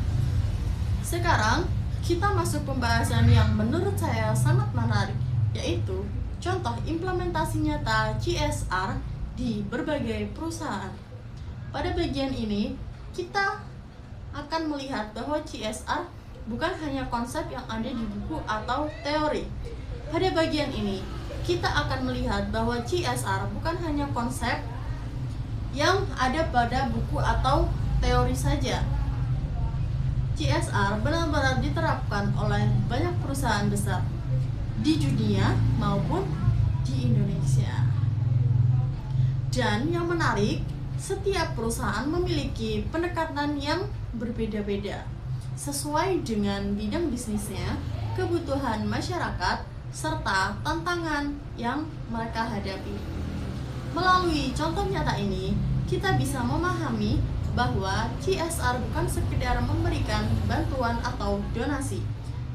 S1: Sekarang, kita masuk pembahasan yang menurut saya sangat menarik, yaitu contoh implementasi nyata CSR di berbagai perusahaan. Pada bagian ini, kita akan melihat bahwa CSR bukan hanya konsep yang ada di buku atau teori. Pada bagian ini, kita akan melihat bahwa CSR bukan hanya konsep yang ada pada buku atau teori saja. CSR benar-benar diterapkan oleh banyak perusahaan besar di dunia maupun di Indonesia. Dan yang menarik, setiap perusahaan memiliki pendekatan yang berbeda-beda sesuai dengan bidang bisnisnya, kebutuhan masyarakat, serta tantangan yang mereka hadapi. Melalui contoh nyata ini, kita bisa memahami bahwa CSR bukan sekedar memberikan bantuan atau donasi,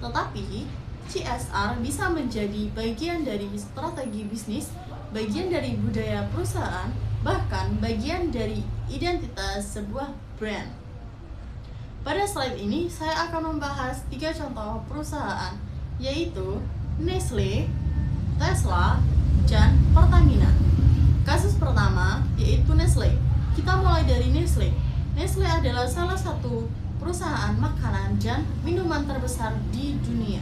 S1: tetapi CSR bisa menjadi bagian dari strategi bisnis, bagian dari budaya perusahaan, bahkan bagian dari identitas sebuah brand. Pada slide ini, saya akan membahas 3 contoh perusahaan, yaitu Nestle, Tesla, dan Pertamina. Kasus pertama yaitu Nestle. Kita mulai dari Nestle. Nestle adalah salah satu perusahaan makanan dan minuman terbesar di dunia.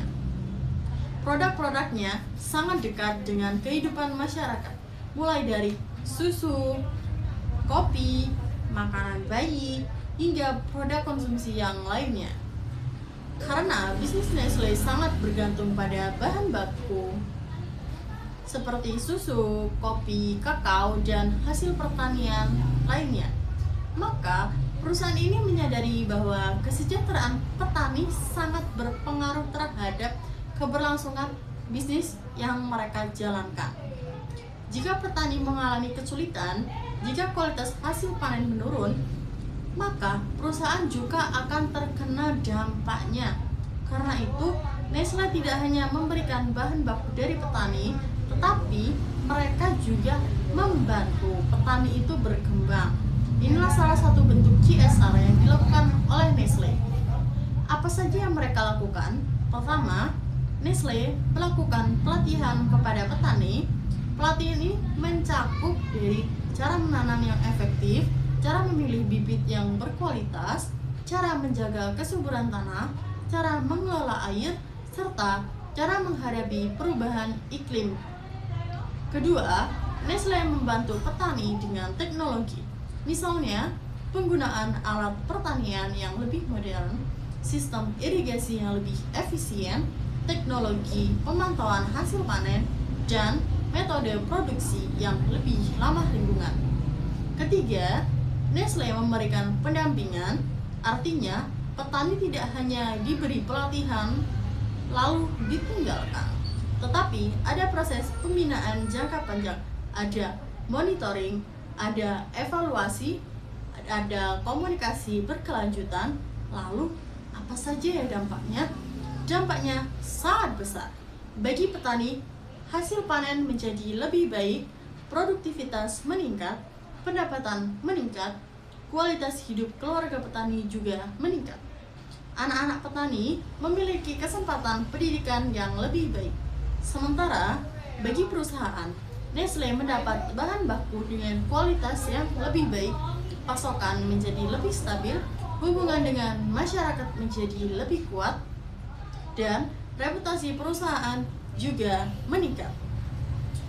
S1: Produk-produknya sangat dekat dengan kehidupan masyarakat, mulai dari susu, kopi, makanan bayi, hingga produk konsumsi yang lainnya. Karena bisnis Nestle sangat bergantung pada bahan baku seperti susu, kopi, kakao, dan hasil pertanian lainnya, maka perusahaan ini menyadari bahwa kesejahteraan petani sangat berpengaruh terhadap keberlangsungan bisnis yang mereka jalankan. Jika petani mengalami kesulitan, jika kualitas hasil panen menurun, maka perusahaan juga akan terkena dampaknya. Karena itu, Nestle tidak hanya memberikan bahan baku dari petani, tetapi mereka juga membantu petani itu berkembang. Inilah salah satu bentuk CSR yang dilakukan oleh Nestle. Apa saja yang mereka lakukan? Pertama, Nestle melakukan pelatihan kepada petani. Pelatihan ini mencakup dari cara menanam yang efektif, cara memilih bibit yang berkualitas, cara menjaga kesuburan tanah, cara mengelola air, serta cara menghadapi perubahan iklim. Kedua, Nestle membantu petani dengan teknologi. Misalnya, penggunaan alat pertanian yang lebih modern, sistem irigasi yang lebih efisien, teknologi pemantauan hasil panen, dan metode produksi yang lebih ramah lingkungan. Ketiga, Nestle memberikan pendampingan, artinya petani tidak hanya diberi pelatihan lalu ditinggalkan, tetapi ada proses pembinaan jangka panjang, ada monitoring, ada evaluasi, ada komunikasi berkelanjutan. Lalu apa saja ya dampaknya? Dampaknya sangat besar. Bagi petani, hasil panen menjadi lebih baik, produktivitas meningkat, pendapatan meningkat, kualitas hidup keluarga petani juga meningkat. Anak-anak petani memiliki kesempatan pendidikan yang lebih baik. Sementara bagi perusahaan, Nestle mendapat bahan baku dengan kualitas yang lebih baik, pasokan menjadi lebih stabil, hubungan dengan masyarakat menjadi lebih kuat, dan reputasi perusahaan juga meningkat.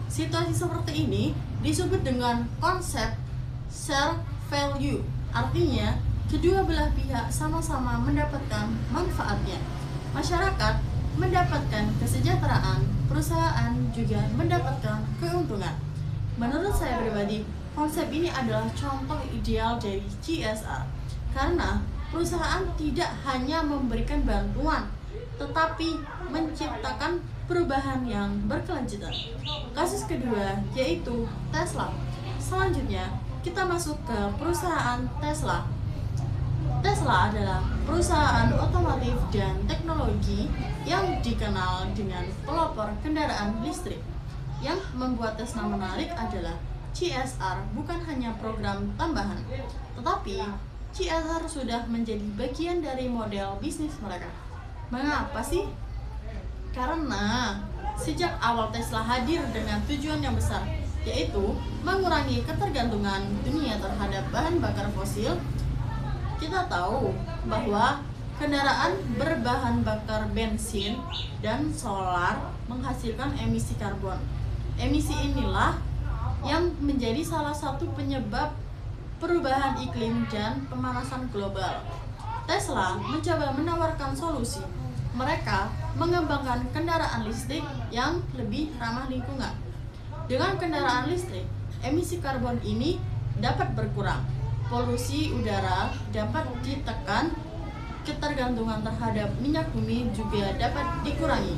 S1: Situasi seperti ini disebut dengan konsep share value, artinya kedua belah pihak sama-sama mendapatkan manfaatnya. Masyarakat mendapatkan kesejahteraan, perusahaan juga mendapatkan keuntungan. Menurut saya pribadi, konsep ini adalah contoh ideal dari CSR, karena perusahaan tidak hanya memberikan bantuan, tetapi menciptakan perubahan yang berkelanjutan. Kasus kedua yaitu Tesla. Selanjutnya, kita masuk ke perusahaan Tesla. Tesla adalah perusahaan otomotif dan teknologi yang dikenal dengan pelopor kendaraan listrik. Yang membuat Tesla menarik adalah CSR bukan hanya program tambahan, tetapi CSR sudah menjadi bagian dari model bisnis mereka. Mengapa sih? Karena sejak awal Tesla hadir dengan tujuan yang besar, yaitu mengurangi ketergantungan dunia terhadap bahan bakar fosil. Kita tahu bahwa kendaraan berbahan bakar bensin dan solar menghasilkan emisi karbon. Emisi inilah yang menjadi salah satu penyebab perubahan iklim dan pemanasan global. Tesla mencoba menawarkan solusi. Mereka mengembangkan kendaraan listrik yang lebih ramah lingkungan. Dengan kendaraan listrik, emisi karbon ini dapat berkurang, polusi udara dapat ditekan, ketergantungan terhadap minyak bumi juga dapat dikurangi.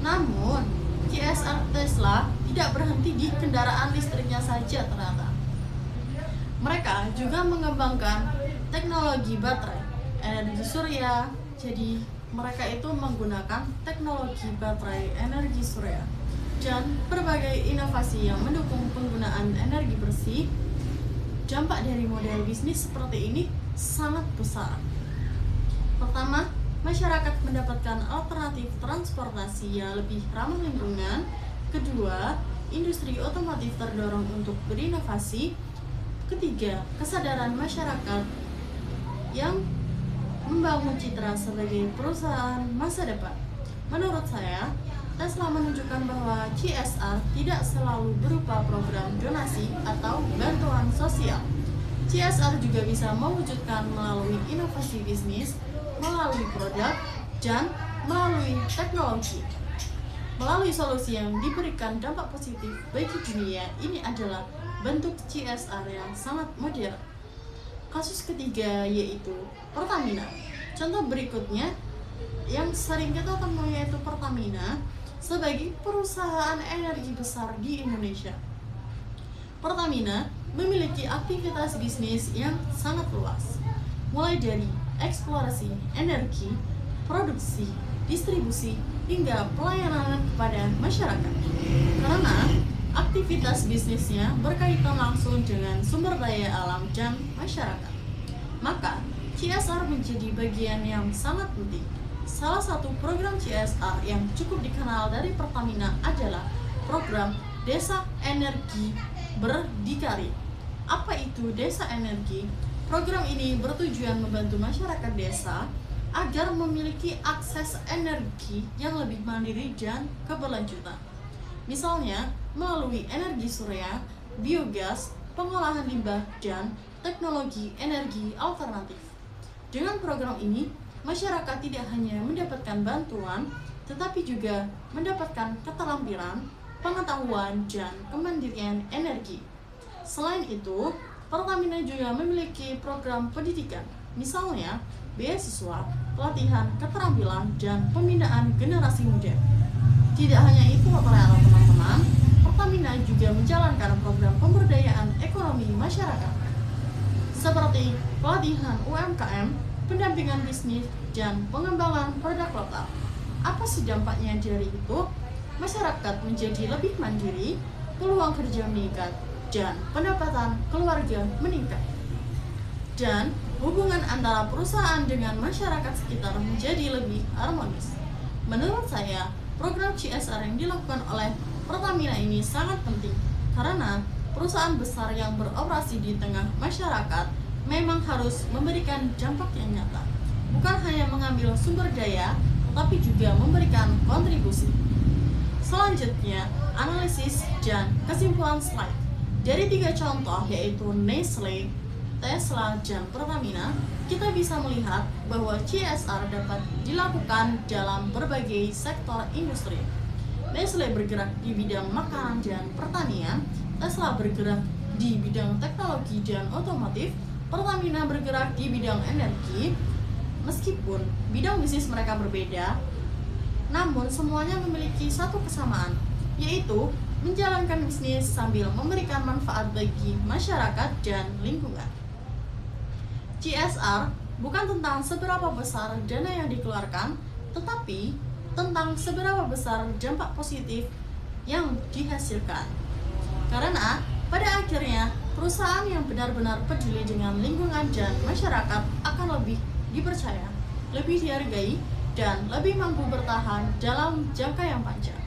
S1: Namun, CSR Tesla tidak berhenti di kendaraan listriknya saja ternyata. Mereka juga mengembangkan teknologi baterai, energi surya. Jadi, mereka itu menggunakan teknologi baterai energi surya dan berbagai inovasi yang mendukung penggunaan energi bersih. Dampak dari model bisnis seperti ini sangat besar. Pertama, masyarakat mendapatkan alternatif transportasi yang lebih ramah lingkungan. Kedua, industri otomotif terdorong untuk berinovasi. Ketiga, kesadaran masyarakat yang membangun citra sebagai perusahaan masa depan. Menurut saya, Tesla menunjukkan bahwa CSR tidak selalu berupa program donasi atau bantuan sosial. CSR juga bisa mewujudkan melalui inovasi bisnis, melalui produk, dan melalui teknologi. Melalui solusi yang diberikan dampak positif bagi dunia, ini adalah bentuk CSR yang sangat modern. Kasus ketiga yaitu Pertamina. Contoh berikutnya yang sering kita temui yaitu Pertamina sebagai perusahaan energi besar di Indonesia. Pertamina memiliki aktivitas bisnis yang sangat luas, mulai dari eksplorasi energi, produksi, distribusi, hingga pelayanan kepada masyarakat. Karena aktivitas bisnisnya berkaitan langsung dengan sumber daya alam dan masyarakat, maka CSR menjadi bagian yang sangat penting. Salah satu program CSR yang cukup dikenal dari Pertamina adalah program Desa Energi Berdikari. Apa itu Desa Energi? Program ini bertujuan membantu masyarakat desa agar memiliki akses energi yang lebih mandiri dan keberlanjutan. Misalnya, melalui energi surya, biogas, pengolahan limbah, dan teknologi energi alternatif. Dengan program ini, masyarakat tidak hanya mendapatkan bantuan, tetapi juga mendapatkan keterampilan, pengetahuan, dan kemandirian energi. Selain itu, Pertamina juga memiliki program pendidikan. Misalnya, beasiswa, pelatihan, keterampilan, dan pembinaan generasi muda. Tidak hanya itu ternyata teman-teman, Pertamina juga menjalankan program pemberdayaan ekonomi masyarakat seperti pelatihan UMKM, pendampingan bisnis, dan pengembangan produk lokal. Apa sih dampaknya dari itu? Masyarakat menjadi lebih mandiri, peluang kerja meningkat, dan pendapatan keluarga meningkat. Dan hubungan antara perusahaan dengan masyarakat sekitar menjadi lebih harmonis. Menurut saya, program CSR yang dilakukan oleh Pertamina ini sangat penting karena perusahaan besar yang beroperasi di tengah masyarakat memang harus memberikan dampak yang nyata, bukan hanya mengambil sumber daya, tetapi juga memberikan kontribusi. Selanjutnya, analisis dan kesimpulan slide. Dari 3 contoh yaitu Nestle, Tesla, dan Pertamina, kita bisa melihat bahwa CSR dapat dilakukan dalam berbagai sektor industri. Nestle bergerak di bidang makanan dan pertanian, Tesla bergerak di bidang teknologi dan otomotif, Pertamina bergerak di bidang energi. Meskipun bidang bisnis mereka berbeda, namun semuanya memiliki satu kesamaan, yaitu menjalankan bisnis sambil memberikan manfaat bagi masyarakat dan lingkungan. CSR bukan tentang seberapa besar dana yang dikeluarkan, tetapi tentang seberapa besar dampak positif yang dihasilkan. Karena pada akhirnya perusahaan yang benar-benar peduli dengan lingkungan dan masyarakat akan lebih dipercaya, lebih dihargai, dan lebih mampu bertahan dalam jangka yang panjang.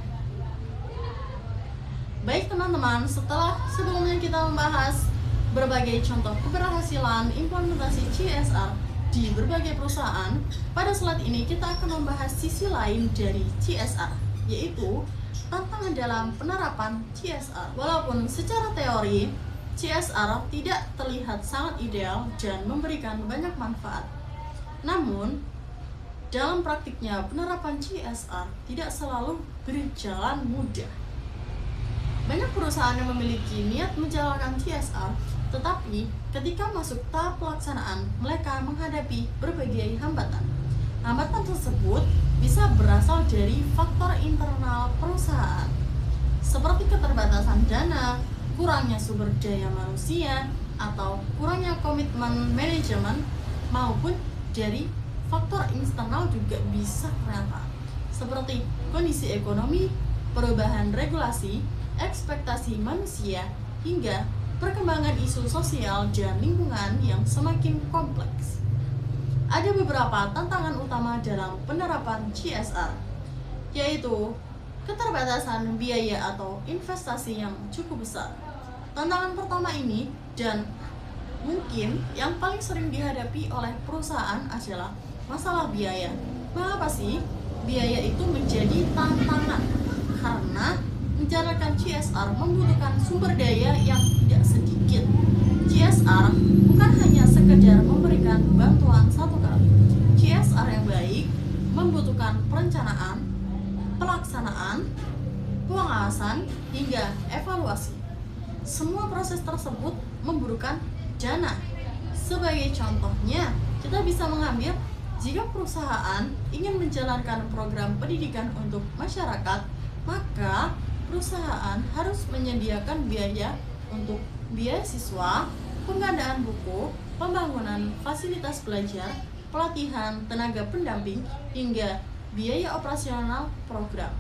S1: Baik teman-teman, setelah sebelumnya kita membahas berbagai contoh keberhasilan implementasi CSR di berbagai perusahaan, pada slide ini kita akan membahas sisi lain dari CSR, yaitu tantangan dalam penerapan CSR. Walaupun secara teori CSR tidak terlihat sangat ideal dan memberikan banyak manfaat, namun dalam praktiknya penerapan CSR tidak selalu berjalan mudah. Banyak perusahaan yang memiliki niat menjalankan CSR, tetapi ketika masuk tahap pelaksanaan, mereka menghadapi berbagai hambatan. Hambatan tersebut bisa berasal dari faktor internal perusahaan, seperti keterbatasan dana, kurangnya sumber daya manusia, atau kurangnya komitmen manajemen, maupun dari faktor eksternal juga bisa ternyata, seperti kondisi ekonomi, perubahan regulasi, ekspektasi manusia, hingga perkembangan isu sosial dan lingkungan yang semakin kompleks. Ada beberapa tantangan utama dalam penerapan CSR, yaitu keterbatasan biaya atau investasi yang cukup besar. Tantangan pertama ini dan mungkin yang paling sering dihadapi oleh perusahaan adalah masalah biaya. Mengapa sih biaya itu menjadi tantangan? Karena menjalankan CSR membutuhkan sumber daya yang tidak sedikit. CSR bukan hanya sekedar memberikan bantuan satu kali. CSR yang baik membutuhkan perencanaan, pelaksanaan, pengawasan, hingga evaluasi. Semua proses tersebut membutuhkan dana. Sebagai contohnya, kita bisa mengambil jika perusahaan ingin menjalankan program pendidikan untuk masyarakat, maka perusahaan harus menyediakan biaya untuk beasiswa, pengadaan buku, pembangunan fasilitas belajar, pelatihan tenaga pendamping, hingga biaya operasional program.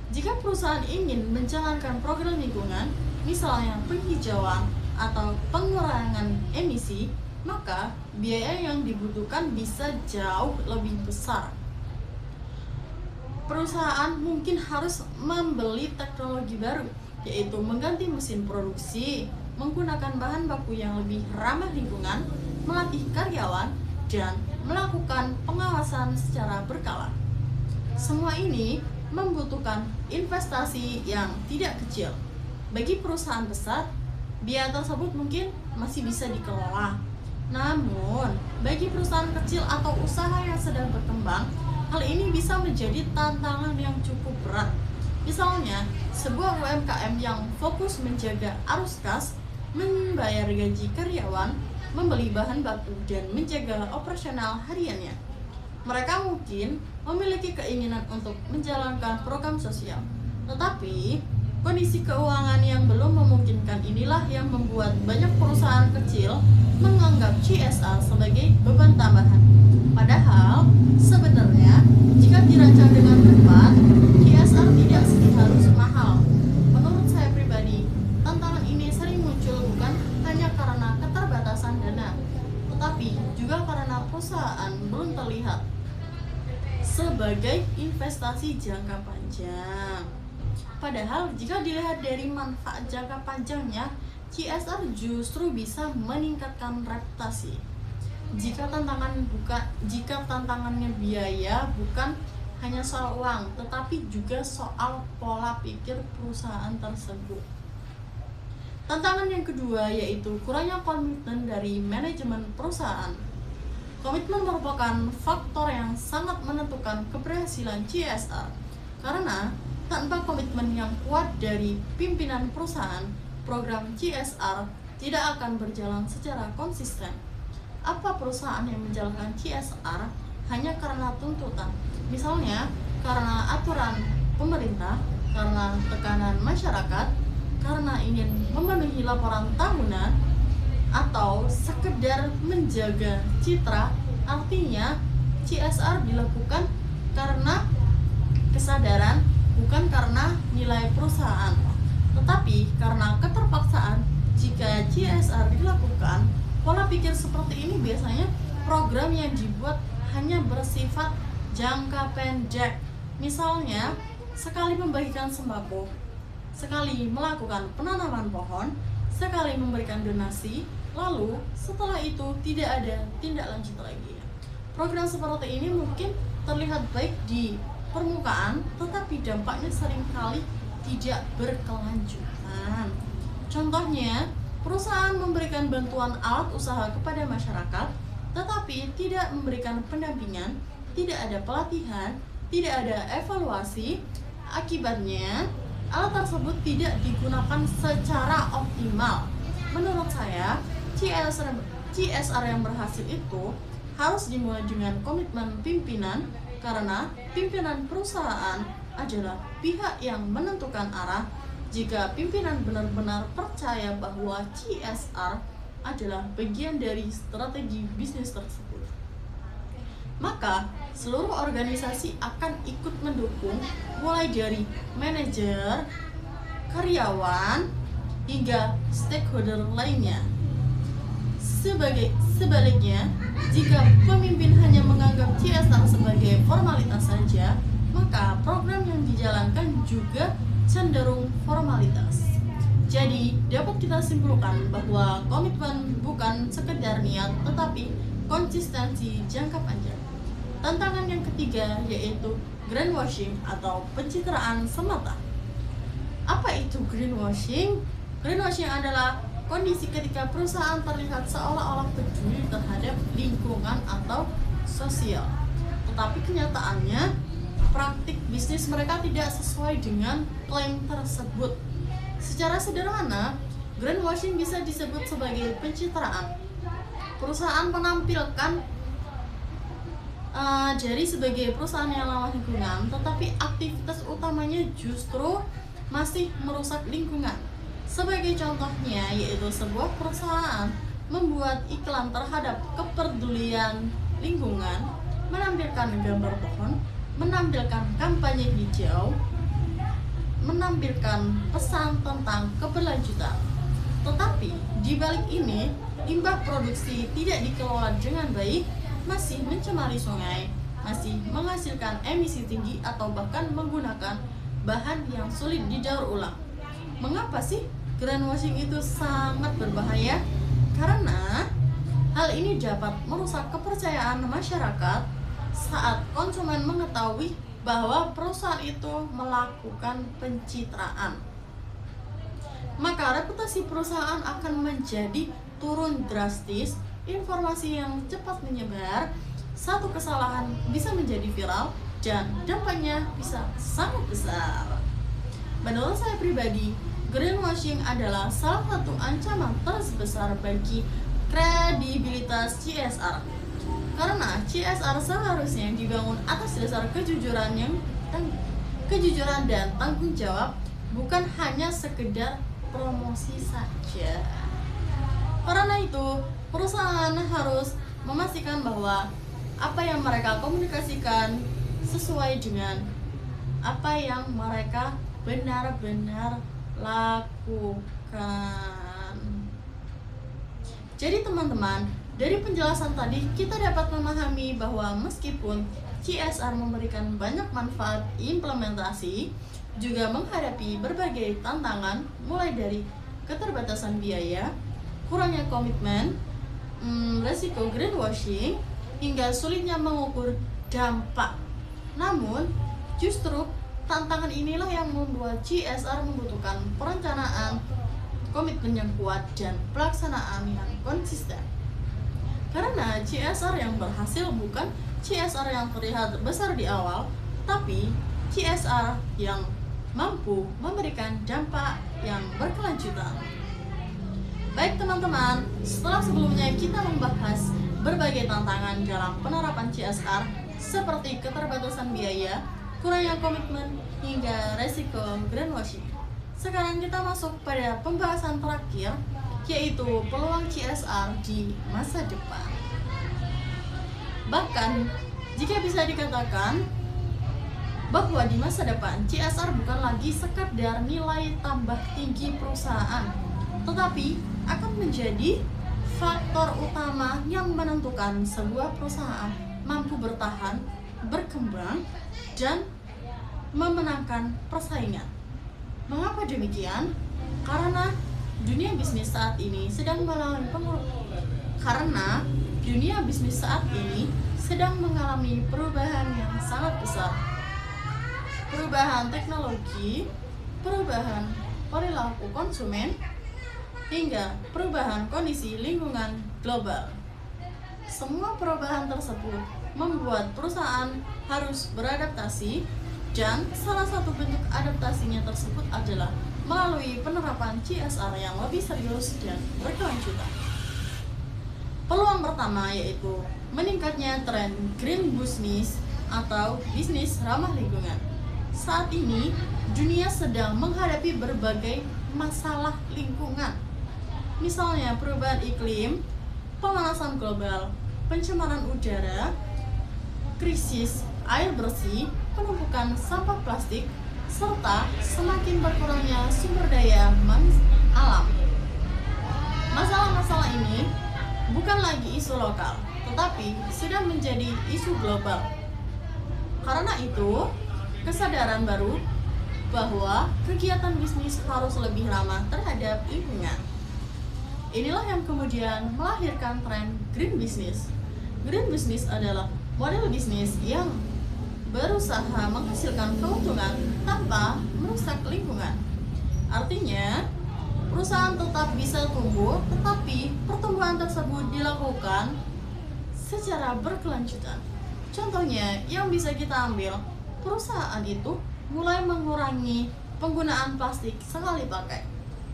S1: Jika perusahaan ingin menjalankan program lingkungan, misalnya penghijauan atau pengurangan emisi, maka biaya yang dibutuhkan bisa jauh lebih besar. Perusahaan mungkin harus membeli teknologi baru, yaitu mengganti mesin produksi, menggunakan bahan baku yang lebih ramah lingkungan, melatih karyawan, dan melakukan pengawasan secara berkala. Semua ini membutuhkan investasi yang tidak kecil. Bagi perusahaan besar, biaya tersebut mungkin masih bisa dikelola. Namun, bagi perusahaan kecil atau usaha yang sedang berkembang, hal ini bisa menjadi tantangan yang cukup berat. Misalnya, sebuah UMKM yang fokus menjaga arus kas, membayar gaji karyawan, membeli bahan baku dan menjaga operasional hariannya. Mereka mungkin memiliki keinginan untuk menjalankan program sosial, tetapi kondisi keuangan yang belum memungkinkan inilah yang membuat banyak perusahaan kecil menganggap CSR sebagai beban tambahan. Padahal sebenarnya jika dirancang dengan tepat, CSR tidak harus mahal. Menurut saya pribadi, tantangan ini sering muncul bukan hanya karena keterbatasan dana, tetapi juga karena perusahaan belum terlihat sebagai investasi jangka panjang. Padahal jika dilihat dari manfaat jangka panjangnya, CSR justru bisa meningkatkan reputasi. Jika tantangannya biaya bukan hanya soal uang, tetapi juga soal pola pikir perusahaan tersebut. Tantangan yang kedua yaitu kurangnya komitmen dari manajemen perusahaan. Komitmen merupakan faktor yang sangat menentukan keberhasilan CSR, karena tanpa komitmen yang kuat dari pimpinan perusahaan, program CSR tidak akan berjalan secara konsisten. Apa perusahaan yang menjalankan CSR hanya karena tuntutan, misalnya karena aturan pemerintah, karena tekanan masyarakat, karena ingin memenuhi laporan tahunan, atau sekedar menjaga citra? Artinya CSR dilakukan karena kesadaran, bukan karena nilai perusahaan, tetapi karena keterpaksaan. Jika CSR dilakukan, pola pikir seperti ini biasanya program yang dibuat hanya bersifat jangka pendek. Misalnya, sekali membagikan sembako, sekali melakukan penanaman pohon, sekali memberikan donasi, lalu setelah itu tidak ada tindak lanjut lagi. Program seperti ini mungkin terlihat baik di permukaan, tetapi dampaknya seringkali tidak berkelanjutan. Contohnya, perusahaan memberikan bantuan alat usaha kepada masyarakat, tetapi tidak memberikan pendampingan, tidak ada pelatihan, tidak ada evaluasi. Akibatnya, alat tersebut tidak digunakan secara optimal. Menurut saya, CSR yang berhasil itu harus dimulai dengan komitmen pimpinan, karena pimpinan perusahaan adalah pihak yang menentukan arah. Jika pimpinan benar-benar percaya bahwa CSR adalah bagian dari strategi bisnis tersebut, maka seluruh organisasi akan ikut mendukung, mulai dari manajer, karyawan, hingga stakeholder lainnya. Sebaliknya, jika pemimpin hanya menganggap CSR sebagai formalitas saja, maka program yang dijalankan juga cenderung formalitas. Jadi, dapat kita simpulkan bahwa komitmen bukan sekedar niat, tetapi konsistensi jangka panjang. Tantangan yang ketiga yaitu greenwashing atau pencitraan semata. Apa itu greenwashing? Greenwashing adalah kondisi ketika perusahaan terlihat seolah-olah peduli terhadap lingkungan atau sosial, tetapi kenyataannya praktik bisnis mereka tidak sesuai dengan klaim tersebut. Secara sederhana, greenwashing bisa disebut sebagai pencitraan. Perusahaan menampilkan jadi sebagai perusahaan yang ramah lingkungan, tetapi aktivitas utamanya justru masih merusak lingkungan. Sebagai contohnya, yaitu sebuah perusahaan membuat iklan terhadap kepedulian lingkungan, menampilkan gambar pohon, menampilkan kampanye hijau, menampilkan pesan tentang keberlanjutan. Tetapi di balik ini, limbah produksi tidak dikelola dengan baik, masih mencemari sungai, masih menghasilkan emisi tinggi, atau bahkan menggunakan bahan yang sulit didaur ulang. Mengapa sih greenwashing itu sangat berbahaya? Karena hal ini dapat merusak kepercayaan masyarakat saat konsumen mengetahui bahwa perusahaan itu melakukan pencitraan. Maka reputasi perusahaan akan menjadi turun drastis, informasi yang cepat menyebar, satu kesalahan bisa menjadi viral, dan dampaknya bisa sangat besar. Menurut saya pribadi, greenwashing adalah salah satu ancaman terbesar bagi kredibilitas CSR. Karena CSR seharusnya dibangun atas dasar kejujuran dan tanggung jawab, bukan hanya sekedar promosi saja. Karena itu, perusahaan harus memastikan bahwa apa yang mereka komunikasikan sesuai dengan apa yang mereka benar-benar lakukan. Jadi teman-teman, dari penjelasan tadi kita dapat memahami bahwa meskipun CSR memberikan banyak manfaat implementasi, juga menghadapi berbagai tantangan mulai dari keterbatasan biaya, kurangnya komitmen, resiko greenwashing, hingga sulitnya mengukur dampak. Namun, justru tantangan inilah yang membuat CSR membutuhkan perencanaan, komitmen yang kuat, dan pelaksanaan yang konsisten. Karena CSR yang berhasil bukan CSR yang terlihat besar di awal, tapi CSR yang mampu memberikan dampak yang berkelanjutan. Baik teman-teman, setelah sebelumnya kita membahas berbagai tantangan dalam penerapan CSR seperti keterbatasan biaya, kurangnya komitmen, hingga resiko greenwashing. Sekarang kita masuk pada pembahasan terakhir, yaitu peluang CSR di masa depan. Bahkan, jika bisa dikatakan bahwa di masa depan CSR bukan lagi sekadar nilai tambah tinggi perusahaan, tetapi akan menjadi faktor utama yang menentukan sebuah perusahaan mampu bertahan, berkembang, dan memenangkan persaingan. Mengapa demikian? Karena dunia bisnis saat ini sedang mengalami perubahan yang sangat besar. Perubahan teknologi, perubahan perilaku konsumen, hingga perubahan kondisi lingkungan global. Semua perubahan tersebut membuat perusahaan harus beradaptasi, dan salah satu bentuk adaptasinya tersebut adalah melalui penerapan CSR yang lebih serius dan berkelanjutan. Peluang pertama yaitu meningkatnya tren green business atau bisnis ramah lingkungan. Saat ini, dunia sedang menghadapi berbagai masalah lingkungan. Misalnya perubahan iklim, pemanasan global, pencemaran udara, krisis air bersih, penumpukan sampah plastik, serta semakin berkurangnya sumber daya alam. Masalah-masalah ini bukan lagi isu lokal, tetapi sudah menjadi isu global. Karena itu, kesadaran baru bahwa kegiatan bisnis harus lebih ramah terhadap lingkungan. Inilah yang kemudian melahirkan tren green business. Green business adalah model bisnis yang berusaha menghasilkan keuntungan tanpa merusak lingkungan. Artinya, perusahaan tetap bisa tumbuh, tetapi pertumbuhan tersebut dilakukan secara berkelanjutan. Contohnya yang bisa kita ambil, perusahaan itu mulai mengurangi penggunaan plastik sekali pakai,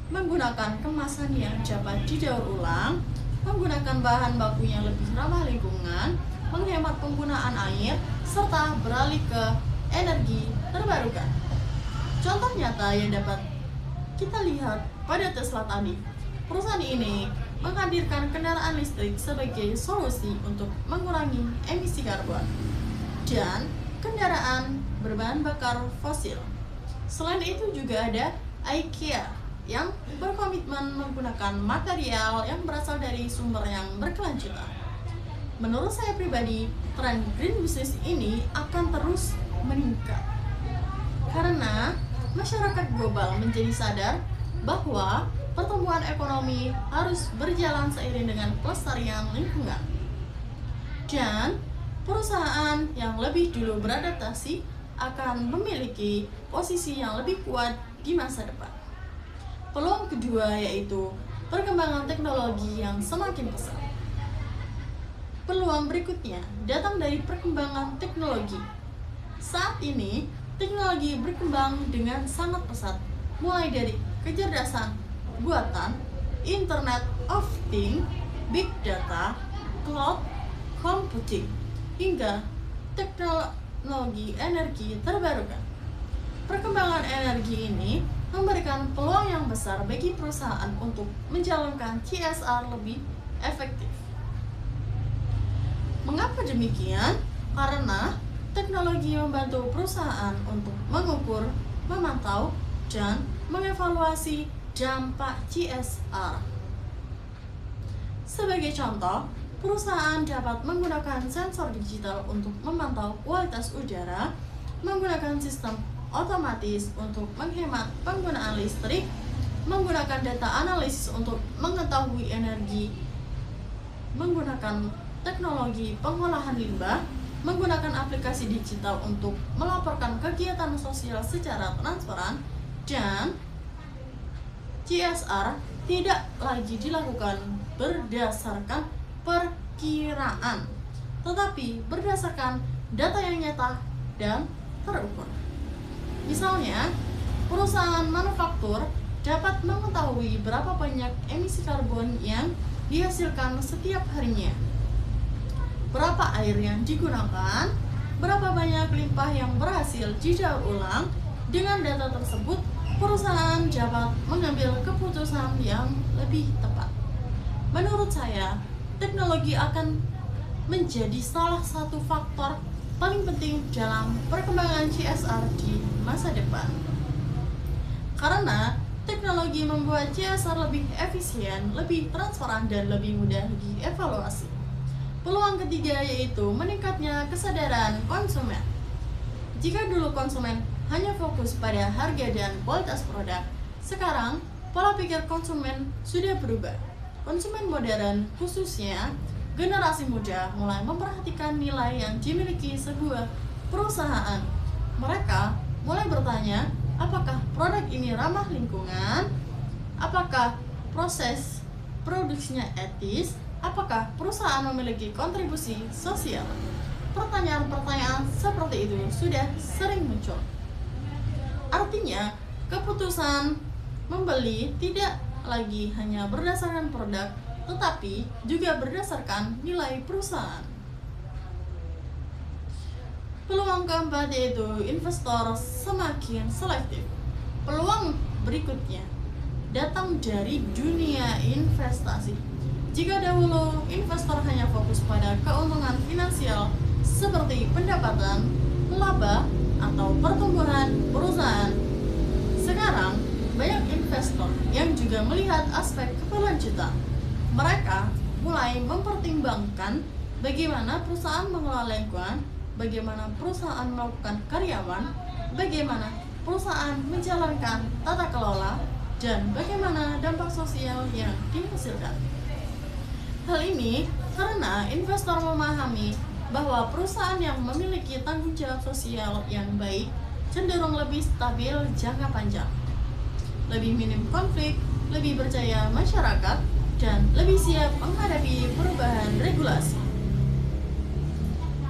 S1: menggunakan kemasan yang dapat didaur ulang, menggunakan bahan baku yang lebih ramah lingkungan, menghemat penggunaan air, serta beralih ke energi terbarukan. Contoh nyata yang dapat kita lihat pada Tesla tadi. Perusahaan ini menghadirkan kendaraan listrik sebagai solusi untuk mengurangi emisi karbon dan kendaraan berbahan bakar fosil. Selain itu juga ada IKEA yang berkomitmen menggunakan material yang berasal dari sumber yang berkelanjutan. Menurut saya pribadi, tren green business ini akan terus meningkat karena masyarakat global menjadi sadar bahwa pertumbuhan ekonomi harus berjalan seiring dengan pelestarian lingkungan. Dan perusahaan yang lebih dulu beradaptasi akan memiliki posisi yang lebih kuat di masa depan. Peluang kedua yaitu perkembangan teknologi yang semakin pesat. Peluang berikutnya datang dari perkembangan teknologi. Saat ini, teknologi berkembang dengan sangat pesat, mulai dari kecerdasan buatan, Internet of Things, big data, cloud computing, hingga teknologi energi terbarukan. Perkembangan energi ini memberikan peluang yang besar bagi perusahaan untuk menjalankan CSR lebih efektif. Mengapa demikian? Karena teknologi membantu perusahaan untuk mengukur, memantau, dan mengevaluasi dampak CSR. Sebagai contoh, perusahaan dapat menggunakan sensor digital untuk memantau kualitas udara, menggunakan sistem otomatis untuk menghemat penggunaan listrik, menggunakan data analisis untuk mengetahui energi, menggunakan teknologi pengolahan limbah, menggunakan aplikasi digital untuk melaporkan kegiatan sosial secara transparan, dan CSR tidak lagi dilakukan berdasarkan perkiraan, tetapi berdasarkan data yang nyata dan terukur. Misalnya, perusahaan manufaktur dapat mengetahui berapa banyak emisi karbon yang dihasilkan setiap harinya, berapa air yang digunakan, berapa banyak limbah yang berhasil didaur ulang. Dengan data tersebut, perusahaan dapat mengambil keputusan yang lebih tepat. Menurut saya, teknologi akan menjadi salah satu faktor paling penting dalam perkembangan CSR di masa depan. Karena teknologi membuat CSR lebih efisien, lebih transparan, dan lebih mudah dievaluasi. Peluang ketiga yaitu meningkatnya kesadaran konsumen. Jika dulu konsumen hanya fokus pada harga dan kualitas produk, sekarang pola pikir konsumen sudah berubah. Konsumen modern, khususnya generasi muda, mulai memperhatikan nilai yang dimiliki sebuah perusahaan. Mereka mulai bertanya, apakah produk ini ramah lingkungan? Apakah proses produksinya etis? Apakah perusahaan memiliki kontribusi sosial? Pertanyaan-pertanyaan seperti itu sudah sering muncul. Artinya, keputusan membeli tidak lagi hanya berdasarkan produk, tetapi juga berdasarkan nilai perusahaan. Peluang keempat yaitu investor semakin selektif. Peluang berikutnya datang dari dunia investasi. Jika dahulu investor hanya fokus pada keuntungan finansial seperti pendapatan, laba, atau pertumbuhan perusahaan, sekarang banyak investor yang juga melihat aspek keberlanjutan. Mereka mulai mempertimbangkan bagaimana perusahaan mengelola lingkungan, bagaimana perusahaan melakukan karyawan, bagaimana perusahaan menjalankan tata kelola, dan bagaimana dampak sosial yang dihasilkan. Hal ini karena investor memahami bahwa perusahaan yang memiliki tanggung jawab sosial yang baik cenderung lebih stabil jangka panjang, lebih minim konflik, lebih percaya masyarakat, dan lebih siap menghadapi perubahan regulasi.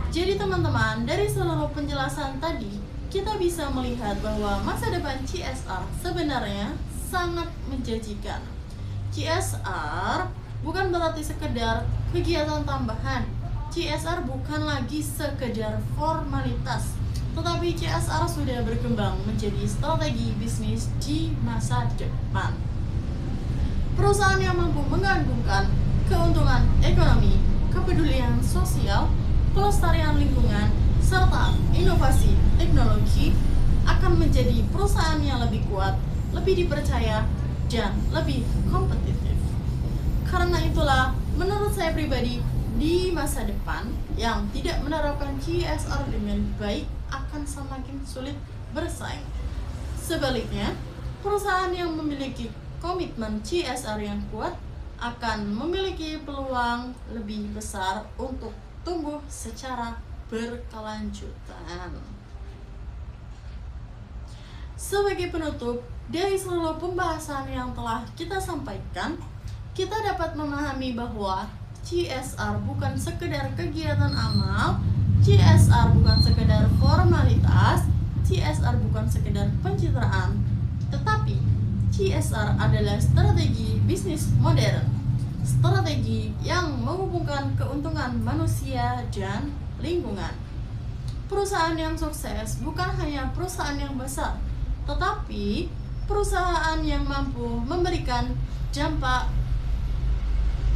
S1: Jadi teman-teman, dari seluruh penjelasan tadi, kita bisa melihat bahwa masa depan CSR sebenarnya sangat menjanjikan. CSR bukan berarti sekedar kegiatan tambahan. CSR bukan lagi sekedar formalitas, tetapi CSR sudah berkembang menjadi strategi bisnis di masa depan. Perusahaan yang mampu menggabungkan keuntungan ekonomi, kepedulian sosial, pelestarian lingkungan, serta inovasi teknologi akan menjadi perusahaan yang lebih kuat, lebih dipercaya, dan lebih kompetitif. Karena itulah, menurut saya pribadi, di masa depan yang tidak menerapkan CSR dengan baik akan semakin sulit bersaing. Sebaliknya, perusahaan yang memiliki komitmen CSR yang kuat akan memiliki peluang lebih besar untuk tumbuh secara berkelanjutan. Sebagai penutup, dari seluruh pembahasan yang telah kita sampaikan, kita dapat memahami bahwa CSR bukan sekedar kegiatan amal, CSR bukan sekedar formalitas, CSR bukan sekedar pencitraan, tetapi CSR adalah strategi bisnis modern. strategi yang menghubungkan keuntungan manusia dan lingkungan. Perusahaan yang sukses bukan hanya perusahaan yang besar, tetapi perusahaan yang mampu memberikan dampak,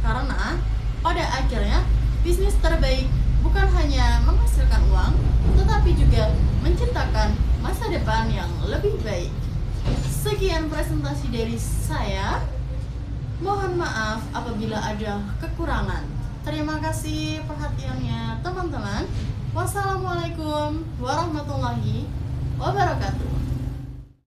S1: karena pada akhirnya bisnis terbaik bukan hanya menghasilkan uang, tetapi juga menciptakan masa depan yang lebih baik. Sekian presentasi dari saya. Mohon maaf apabila ada kekurangan. Terima kasih perhatiannya teman-teman. Wassalamualaikum warahmatullahi wabarakatuh.